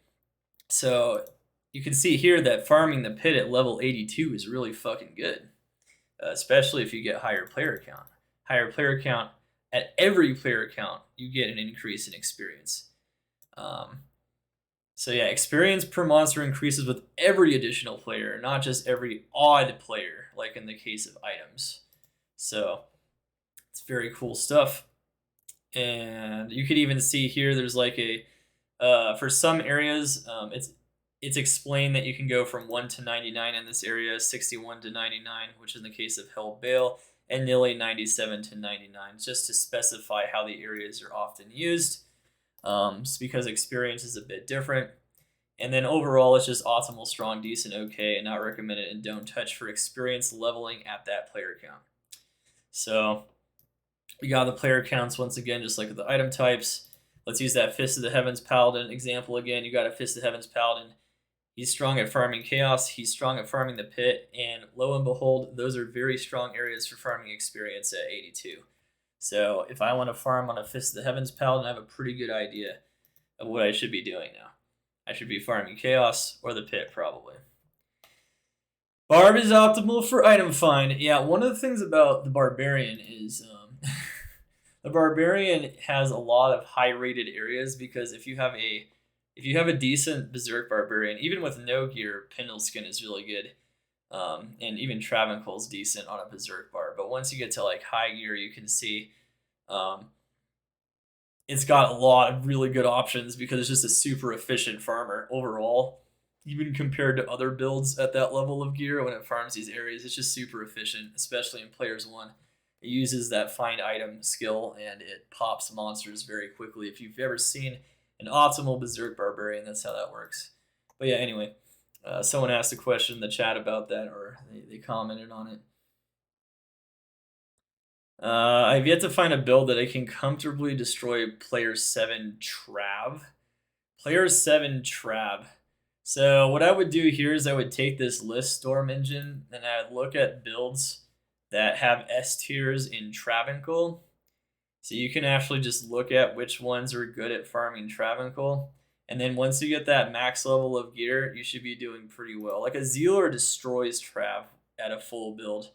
So you can see here that farming the pit at level 82 is really fucking good, especially if you get higher player count. Higher player count, at every player count, you get an increase in experience. So yeah, experience per monster increases with every additional player, not just every odd player, like in the case of items. So it's very cool stuff. And you could even see here, there's like a, for some areas, it's explained that you can go from 1 to 99 in this area, 61 to 99, which in the case of Hell Bale, and nearly 97 to 99, just to specify how the areas are often used. Because experience is a bit different. And then overall, it's just optimal, strong, decent, okay, and not recommended and don't touch for experience leveling at that player count. So we got the player counts once again, just like the item types. Let's use that Fist of the Heavens Paladin example again. You got a Fist of the Heavens Paladin. He's strong at farming chaos. He's strong at farming the pit. And lo and behold, those are very strong areas for farming experience at 82. So if I want to farm on a Fist of the Heavens Paladin, I have a pretty good idea of what I should be doing now. I should be farming chaos or the pit, probably. Barb is optimal for item find. Yeah, one of the things about the Barbarian is the Barbarian has a lot of high rated areas, because if you have a decent Berserk Barbarian, even with no gear, Pendle Skin is really good. And even Travancore's decent on a Berserk Bar. But once you get to like high gear, you can see it's got a lot of really good options, because it's just a super efficient farmer overall. Even compared to other builds at that level of gear, when it farms these areas, it's just super efficient, especially in Players 1. It uses that find item skill, and it pops monsters very quickly. If you've ever seen an optimal Berserk Barbarian, that's how that works. But yeah, anyway, someone asked a question in the chat about that, or they commented on it. I've yet to find a build that I can comfortably destroy Player 7 Trav. Player 7 Trav. So what I would do here is I would take this list Storm Engine, and I'd look at builds that have S tiers in Travancore. So you can actually just look at which ones are good at farming Travancore. And then once you get that max level of gear, you should be doing pretty well. Like a Zealer destroys Trav at a full build.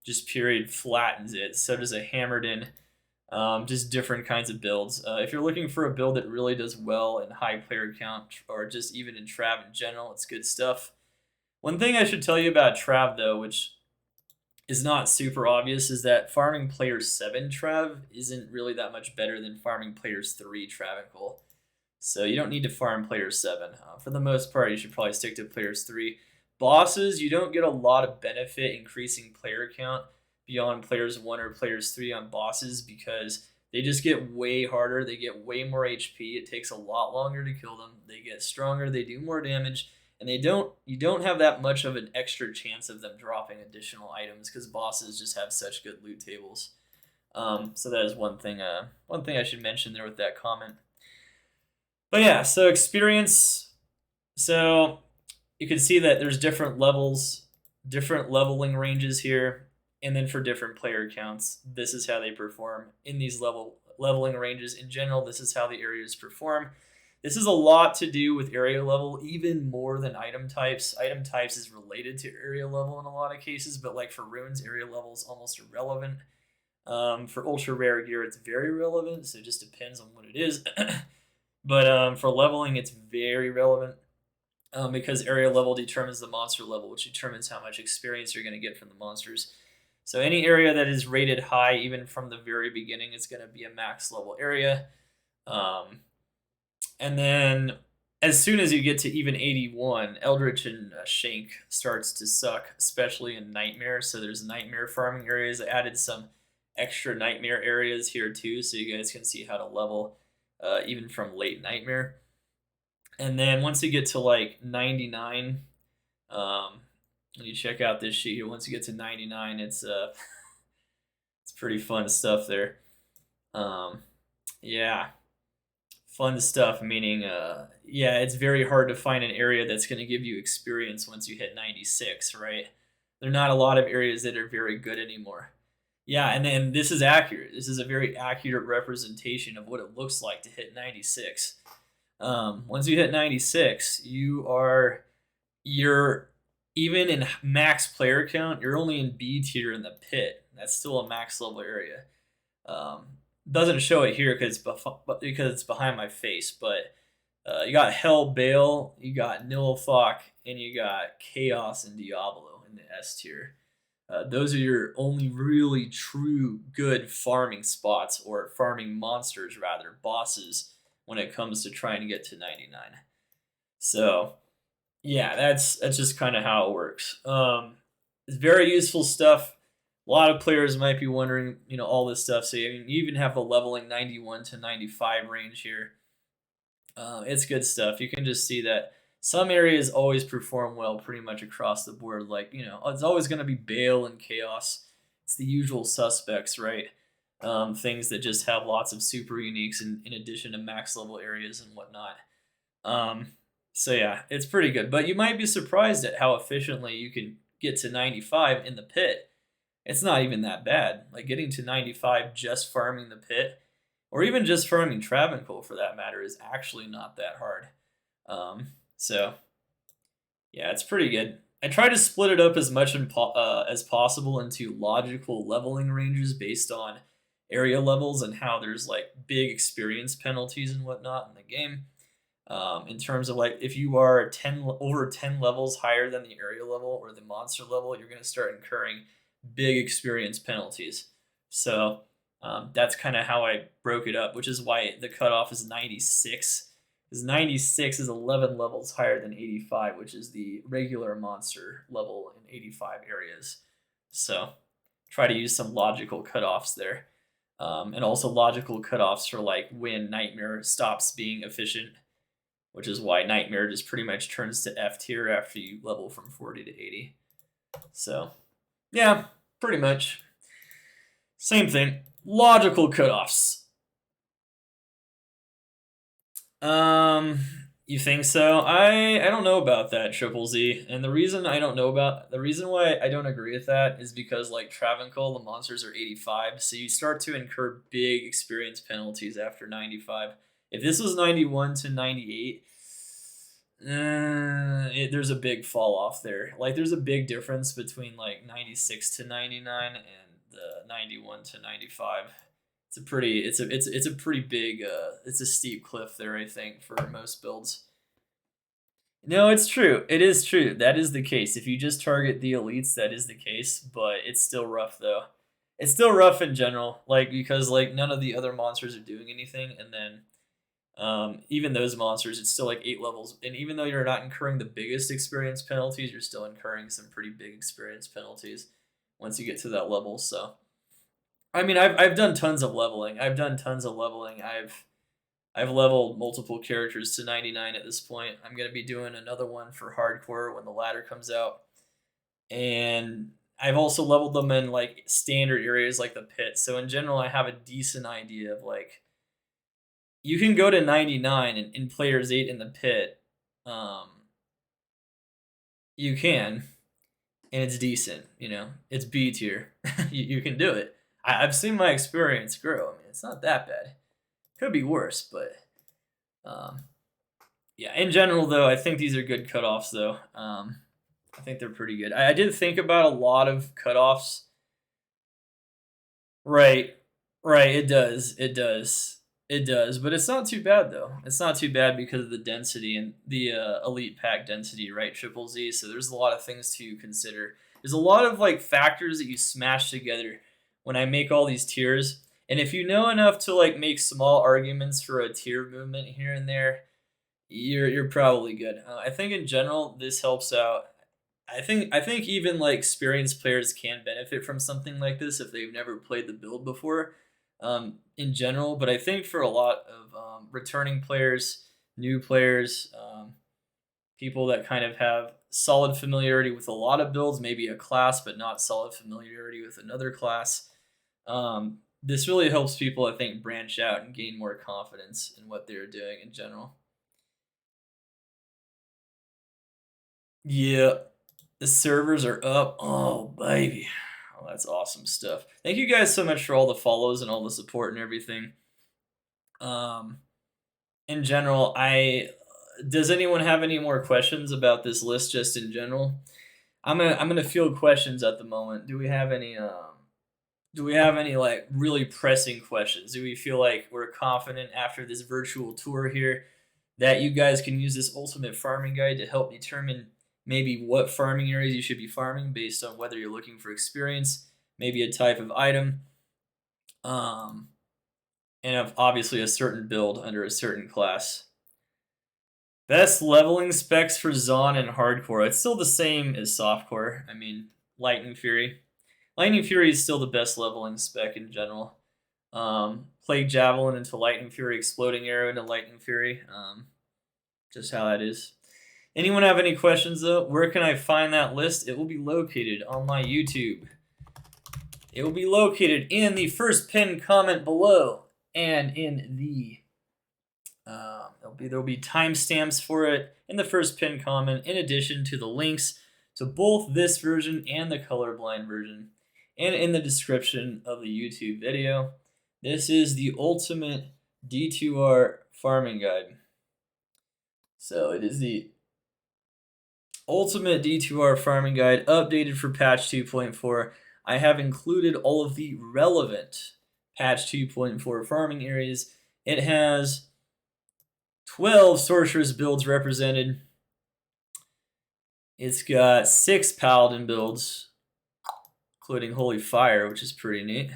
Just period flattens it. So does a Hammered In. Just different kinds of builds. If you're looking for a build that really does well in high player count, or just even in Trav in general, it's good stuff. One thing I should tell you about Trav, though, which is not super obvious, is that farming player 7 Trav isn't really that much better than farming players 3 Travancore. So you don't need to farm player 7. For the most part, you should probably stick to players 3. Bosses, you don't get a lot of benefit increasing player count beyond players 1 or players 3 on bosses, because they just get way harder. They get way more HP. It takes a lot longer to kill them. They get stronger. They do more damage, and you don't have that much of an extra chance of them dropping additional items, because bosses just have such good loot tables. So that is one thing I should mention there with that comment. But yeah, so experience. So you can see that there's different levels, different leveling ranges here. And then for different player counts, this is how they perform in these leveling ranges. In general, this is how the areas perform. This is a lot to do with area level, even more than item types. Item types is related to area level in a lot of cases, but like for runes, area level is almost irrelevant. For ultra rare gear, it's very relevant, so it just depends on what it is. But for leveling, it's very relevant. Because area level determines the monster level, which determines how much experience you're going to get from the monsters. So any area that is rated high, even from the very beginning, is going to be a max level area. And then as soon as you get to even 81, Eldritch and Shank starts to suck, especially in Nightmare. So there's Nightmare farming areas. I added some extra Nightmare areas here too, so you guys can see how to level even from late Nightmare. And then once you get to like 99, when you check out this sheet here, once you get to 99, it's pretty fun stuff there. Yeah, fun stuff, meaning yeah, it's very hard to find an area that's going to give you experience once you hit 96, right? There are not a lot of areas that are very good anymore. Yeah, and then this is accurate. This is a very accurate representation of what it looks like to hit 96. Once you hit 96, you're even in max player count, you're only in B tier in the pit. That's still a max level area. Doesn't show it here because it's behind my face, but you got Hell Bale, you got Nilfok, and you got Chaos and Diablo in the S tier. Those are your only really true good farming spots, or farming monsters rather, bosses, when it comes to trying to get to 99. So yeah, that's just kind of how it works. It's very useful stuff. A lot of players might be wondering, all this stuff. So you even have the leveling 91 to 95 range here. It's good stuff. You can just see that some areas always perform well pretty much across the board. Like, it's always going to be Bale and Chaos. It's the usual suspects, right? Things that just have lots of super uniques in addition to max level areas and whatnot. Um, so yeah, it's pretty good. But you might be surprised at how efficiently you can get to 95 in the pit. It's not even that bad. Like getting to 95 just farming the pit, or even just farming Travancore for that matter, is actually not that hard. So yeah, it's pretty good. I try to split it up as much as possible into logical leveling ranges based on area levels and how there's like big experience penalties and whatnot in the game. In terms of like if you are over 10 levels higher than the area level or the monster level, you're going to start incurring big experience penalties. So that's kind of how I broke it up, which is why the cutoff is 96. Because 96 is 11 levels higher than 85, which is the regular monster level in 85 areas. So try to use some logical cutoffs there. And also logical cutoffs for like when Nightmare stops being efficient, which is why Nightmare just pretty much turns to F tier after you level from 40 to 80. So, yeah, pretty much. Same thing. Logical cutoffs. You think so? I don't know about that, Triple Z. And the reason why I don't agree with that is because like Travancore, the monsters are 85, so you start to incur big experience penalties after 95. If this was 91 to 98, there's a big fall off there. Like there's a big difference between like 96 to 99 and the 91 to 95. It's a pretty big it's a steep cliff there, I think, for most builds. No, it's true. It is true. That is the case. If you just target the elites, that is the case, but it's still rough though. It's still rough in general, like because like none of the other monsters are doing anything, and then even those monsters, it's still like 8 levels. And even though you're not incurring the biggest experience penalties, you're still incurring some pretty big experience penalties once you get to that level. So, I mean, I've done tons of leveling. I've leveled multiple characters to 99 at this point. I'm gonna be doing another one for hardcore when the ladder comes out, and I've also leveled them in like standard areas like the pit. So in general, I have a decent idea of like you can go to 99 in players 8 in the pit. Um, you can, and it's decent. It's B tier. You can do it. I've seen my experience grow. I mean, it's not that bad. Could be worse, but um, yeah. In general, though, I think these are good cutoffs. Though I think they're pretty good. I did think about a lot of cutoffs. Right, right. It does. It does. It does, but it's not too bad though. It's not too bad because of the density and the elite pack density, right? Triple Z. So there's a lot of things to consider. There's a lot of like factors that you smash together when I make all these tiers. And if you know enough to like make small arguments for a tier movement here and there, you're probably good. I think in general this helps out. I think even like experienced players can benefit from something like this if they've never played the build before, in general. But I think for a lot of returning players, new players, people that kind of have solid familiarity with a lot of builds, maybe a class, but not solid familiarity with another class, this really helps people, I think, branch out and gain more confidence in what they're doing in general. Yeah, the servers are up. Oh, baby. Oh, that's awesome stuff. Thank you guys so much for all the follows and all the support and everything. Um, in general, I does anyone have any more questions about this list just in general? I'm gonna field questions at the moment. Do we have any like really pressing questions? Do we feel like we're confident after this virtual tour here that you guys can use this ultimate farming guide to help determine maybe what farming areas you should be farming based on whether you're looking for experience, maybe a type of item, um, and obviously a certain build under a certain class. Best leveling specs for Zon and Hardcore. It's still the same as Softcore. I mean, Lightning Fury. Lightning Fury is still the best leveling spec in general. Plague Javelin into Lightning Fury, Exploding Arrow into Lightning Fury. Just how that is. Anyone have any questions though? Where can I find that list? It will be located on my YouTube. It will be located in the first pinned comment below, and in the there'll be timestamps for it in the first pinned comment, in addition to the links to both this version and the colorblind version, and in the description of the YouTube video. This is the ultimate D2R farming guide. So it is the ultimate D2R farming guide updated for patch 2.4. I have included all of the relevant patch 2.4 farming areas. It has 12 sorceress builds represented. It's got 6 paladin builds, including Holy Fire, which is pretty neat.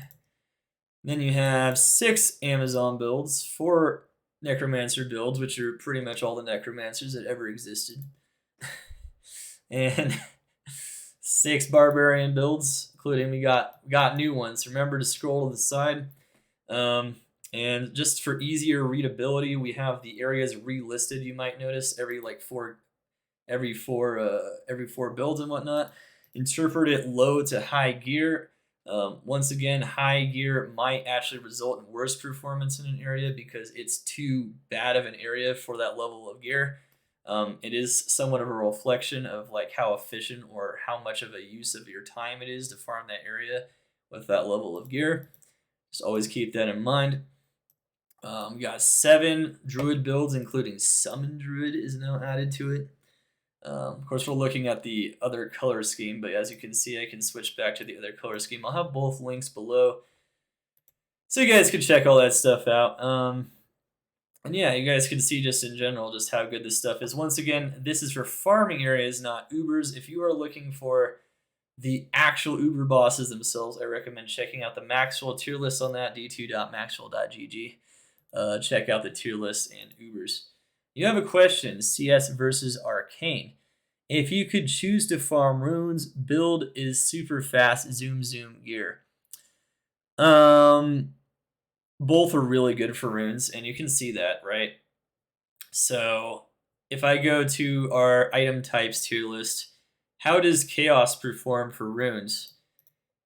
Then you have 6 Amazon builds, 4 Necromancer builds, which are pretty much all the Necromancers that ever existed, and 6 Barbarian builds, including we got new ones. Remember to scroll to the side. And just for easier readability, we have the areas relisted. You might notice every four builds and whatnot. Interpret it low to high gear. Once again, high gear might actually result in worse performance in an area because it's too bad of an area for that level of gear. It is somewhat of a reflection of like how efficient or how much of a use of your time it is to farm that area with that level of gear. Just always keep that in mind. We got 7 druid builds, including summon druid is now added to it. Of course, we're looking at the other color scheme, but as you can see, I can switch back to the other color scheme. I'll have both links below, so you guys can check all that stuff out. And yeah, you guys can see just in general just how good this stuff is. Once again, this is for farming areas, not Ubers. If you are looking for the actual Uber bosses themselves, I recommend checking out the Maxwell tier list on that, d2.maxwell.gg. Check out the tier list and Ubers. You have a question, CS versus Arcane. If you could choose to farm runes, build is super fast zoom gear. Both are really good for runes, and you can see that, right? So if I go to our item types tier list, how does Chaos perform for runes?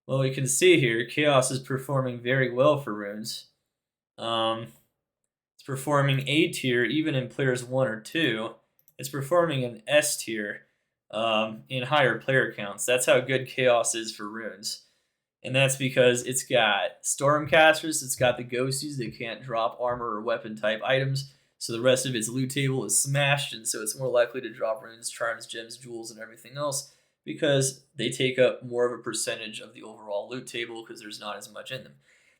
Well, we can see here, Chaos is performing very well for runes. It's performing A tier even in players 1 or 2. It's performing an S tier in higher player counts. That's how good Chaos is for runes. And that's because it's got Stormcasters, it's got the Ghosties that can't drop armor or weapon type items, so the rest of its loot table is smashed, and so it's more likely to drop runes, charms, gems, jewels, and everything else because they take up more of a percentage of the overall loot table because there's not as much in them.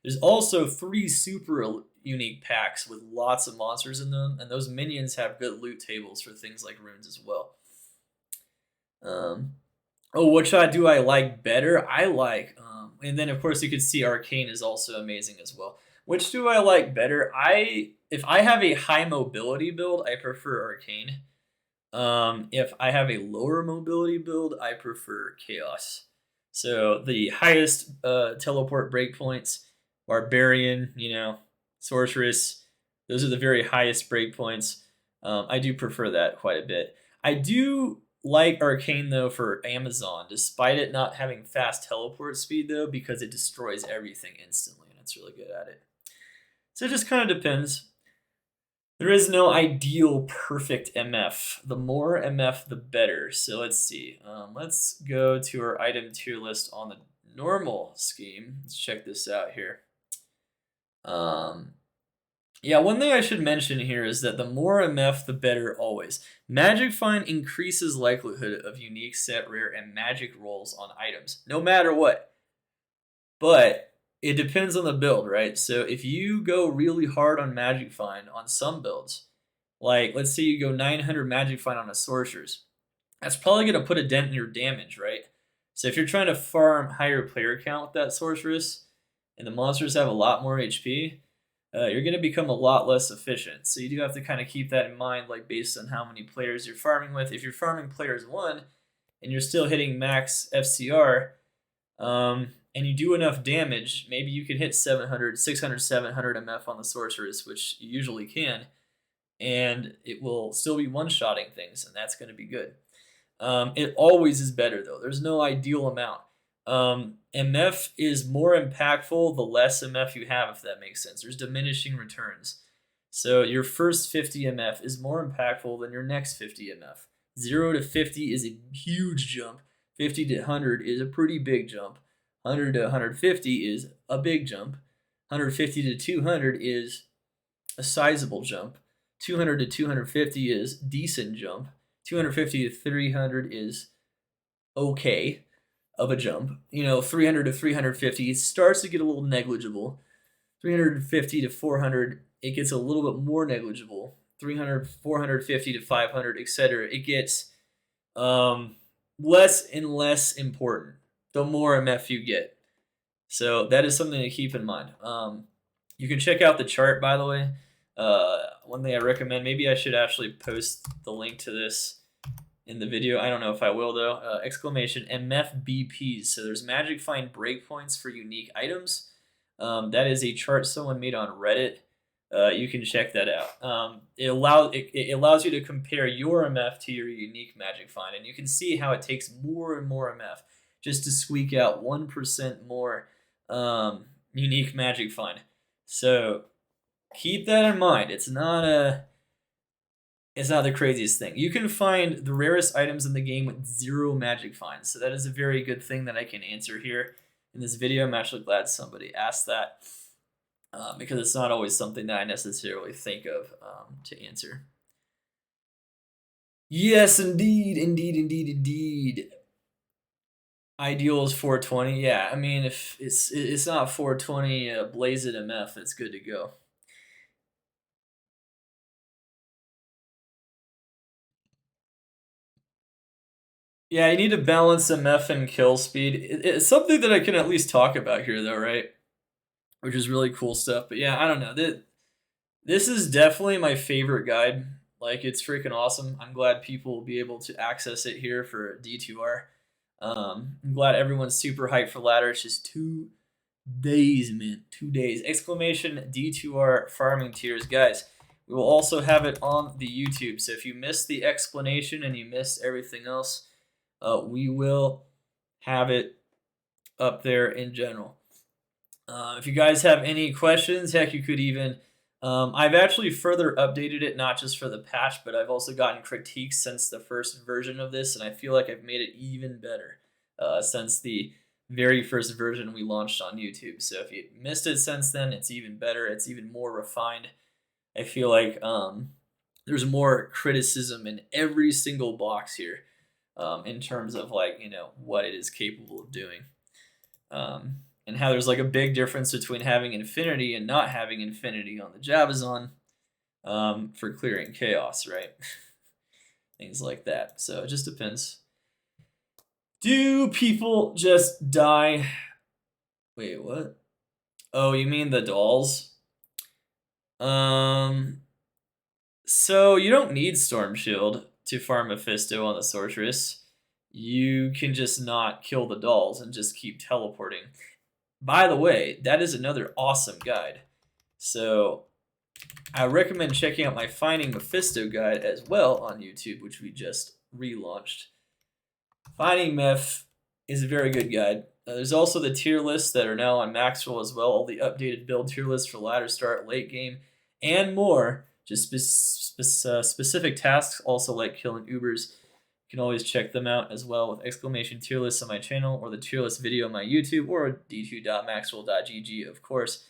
There's also 3 super unique packs with lots of monsters in them, and those minions have good loot tables for things like runes as well. Which do I like better? I like, and then of course you can see Arcane is also amazing as well. Which do I like better? If I have a high mobility build, I prefer Arcane. If I have a lower mobility build, I prefer Chaos. So the highest teleport breakpoints, Barbarian, Sorceress, those are the very highest breakpoints. I do prefer that quite a bit. I do like Arcane though for Amazon, despite it not having fast teleport speed though, because it destroys everything instantly and it's really good at it. So it just kind of depends. There is no ideal perfect MF. The more MF, the better. So let's see. Let's go to our item tier list on the normal scheme. Let's check this out here. Yeah, one thing I should mention here is that the more MF, the better always. Magic Find increases likelihood of unique, set, rare, and magic rolls on items, no matter what. But it depends on the build, right? So if you go really hard on Magic Find on some builds, like let's say you go 900 Magic Find on a Sorceress, that's probably going to put a dent in your damage, right? So if you're trying to farm higher player count with that Sorceress, and the monsters have a lot more HP, you're going to become a lot less efficient. So you do have to kind of keep that in mind, like based on how many players you're farming with. If you're farming players 1 and you're still hitting max FCR, and you do enough damage, maybe you can hit 700, 600, 700 MF on the sorceress, which you usually can, and it will still be one-shotting things, and that's going to be good. It always is better though. There's no ideal amount. MF is more impactful the less MF you have, if that makes sense. There's diminishing returns. So your first 50 MF is more impactful than your next 50 MF. 0 to 50 is a huge jump. 50 to 100 is a pretty big jump. 100 to 150 is a big jump. 150 to 200 is a sizable jump. 200 to 250 is decent jump. 250 to 300 is okay of a jump. 300 to 350 it starts to get a little negligible. 350 to 400 it gets a little bit more negligible. 300, 450 to 500, etc. It gets less and less important the more MF you get. So that is something to keep in mind. You can check out the chart, by the way. One thing I recommend, maybe I should actually post the link to this in the video. I don't know if I will though. Exclamation MF BPs. So there's magic find breakpoints for unique items. That is a chart someone made on Reddit. You can check that out. It allows you to compare your MF to your unique magic find, and you can see how it takes more and more MF just to squeak out 1% more unique magic find. So keep that in mind. It's not the craziest thing. You can find the rarest items in the game with 0 magic finds. So that is a very good thing that I can answer here in this video. I'm actually glad somebody asked that because it's not always something that I necessarily think of to answer. Yes, indeed. Ideal is 420. Yeah, I mean, if it's not 420 blaze it MF, it's good to go. Yeah, you need to balance MF and kill speed. It's something that I can at least talk about here, though, right? Which is really cool stuff. But yeah, I don't know. This is definitely my favorite guide. Like, it's freaking awesome. I'm glad people will be able to access it here for D2R. I'm glad everyone's super hyped for ladder. It's just 2 days, man. 2 days. Exclamation D2R farming tiers. Guys, we will also have it on the YouTube. So if you missed the explanation and you missed everything else, we will have it up there in general. If you guys have any questions, heck, you could even... I've actually further updated it, not just for the patch, but I've also gotten critiques since the first version of this, and I feel like I've made it even better since the very first version we launched on YouTube. So if you missed it since then, it's even better. It's even more refined. I feel like there's more criticism in every single box here in terms of, like, what it is capable of doing. And how there's like a big difference between having infinity and not having infinity on the Javazon for clearing chaos, right? Things like that. So it just depends. Do people just die? Wait, what? Oh, you mean the dolls? So you don't need Storm Shield to farm Mephisto on the Sorceress. You can just not kill the dolls and just keep teleporting. By the way, that is another awesome guide. So I recommend checking out my Finding Mephisto guide as well on YouTube, which we just relaunched. Finding Meph is a very good guide. There's also the tier lists that are now on Maxwell as well, all the updated build tier lists for ladder start, late game, and more. Just specific tasks, also like killing Ubers. You can always check them out as well with exclamation tier lists on my channel or the tier list video on my YouTube or d2.maxwell.gg, of course,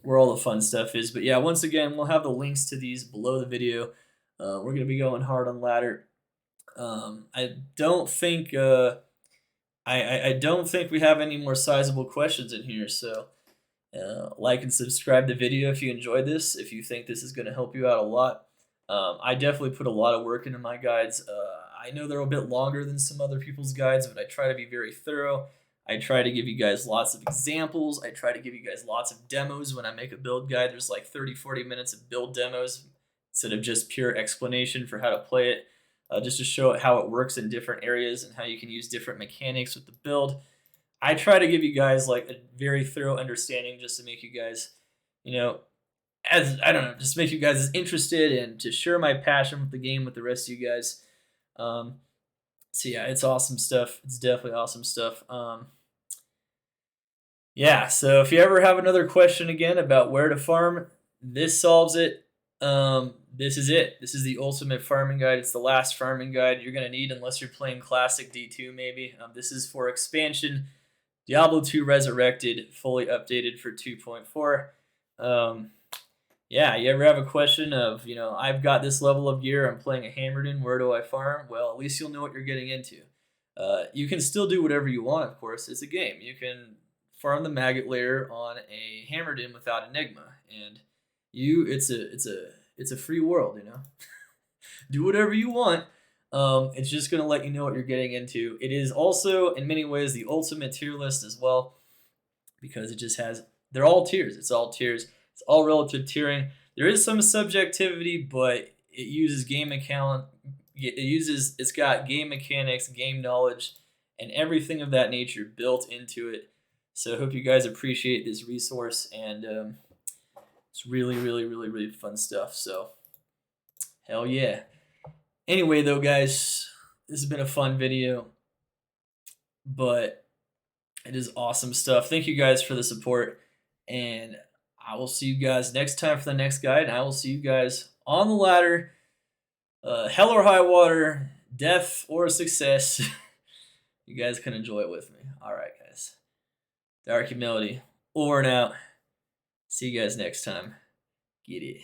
where all the fun stuff is. But yeah, once again, we'll have the links to these below the video. We're going to be going hard on ladder. I don't think I don't think we have any more sizable questions in here, so like and subscribe to the video if you enjoyed this, if you think this is going to help you out a lot. I definitely put a lot of work into my guides. I know they're a bit longer than some other people's guides, but I try to be very thorough. I try to give you guys lots of examples. I try to give you guys lots of demos when I make a build guide. There's like 30-40 minutes of build demos instead of just pure explanation for how to play it, just to show how it works in different areas and how you can use different mechanics with the build. I try to give you guys like a very thorough understanding just to make you guys, you know, as I don't know, just make you guys as interested and to share my passion with the game with the rest of you guys. Um, so yeah, it's awesome stuff. It's definitely awesome stuff. Yeah, so if you ever have another question again about where to farm, this solves it. This is it. This is the ultimate farming guide. It's the last farming guide you're gonna need unless you're playing Classic D2 maybe. This is for expansion Diablo 2 Resurrected, fully updated for 2.4. Yeah, you ever have a question of, I've got this level of gear, I'm playing a Hammerden, where do I farm? Well, at least you'll know what you're getting into. You can still do whatever you want, of course. It's a game. You can farm the maggot layer on a Hammerden without Enigma, and it's a free world. Do whatever you want. It's just gonna let you know what you're getting into. It is also, in many ways, the ultimate tier list as well, because it just has. They're all tiers. It's all tiers. It's all relative tiering. There is some subjectivity, but it uses game account. It's got game mechanics, game knowledge, and everything of that nature built into it. So I hope you guys appreciate this resource, and it's really, really, really, really fun stuff. So hell yeah. Anyway, though, guys, this has been a fun video, but it is awesome stuff. Thank you guys for the support, and I will see you guys next time for the next guide, and I will see you guys on the ladder, hell or high water, death or success. You guys can enjoy it with me. All right, guys. Dark Humility, over and out. See you guys next time. Get it.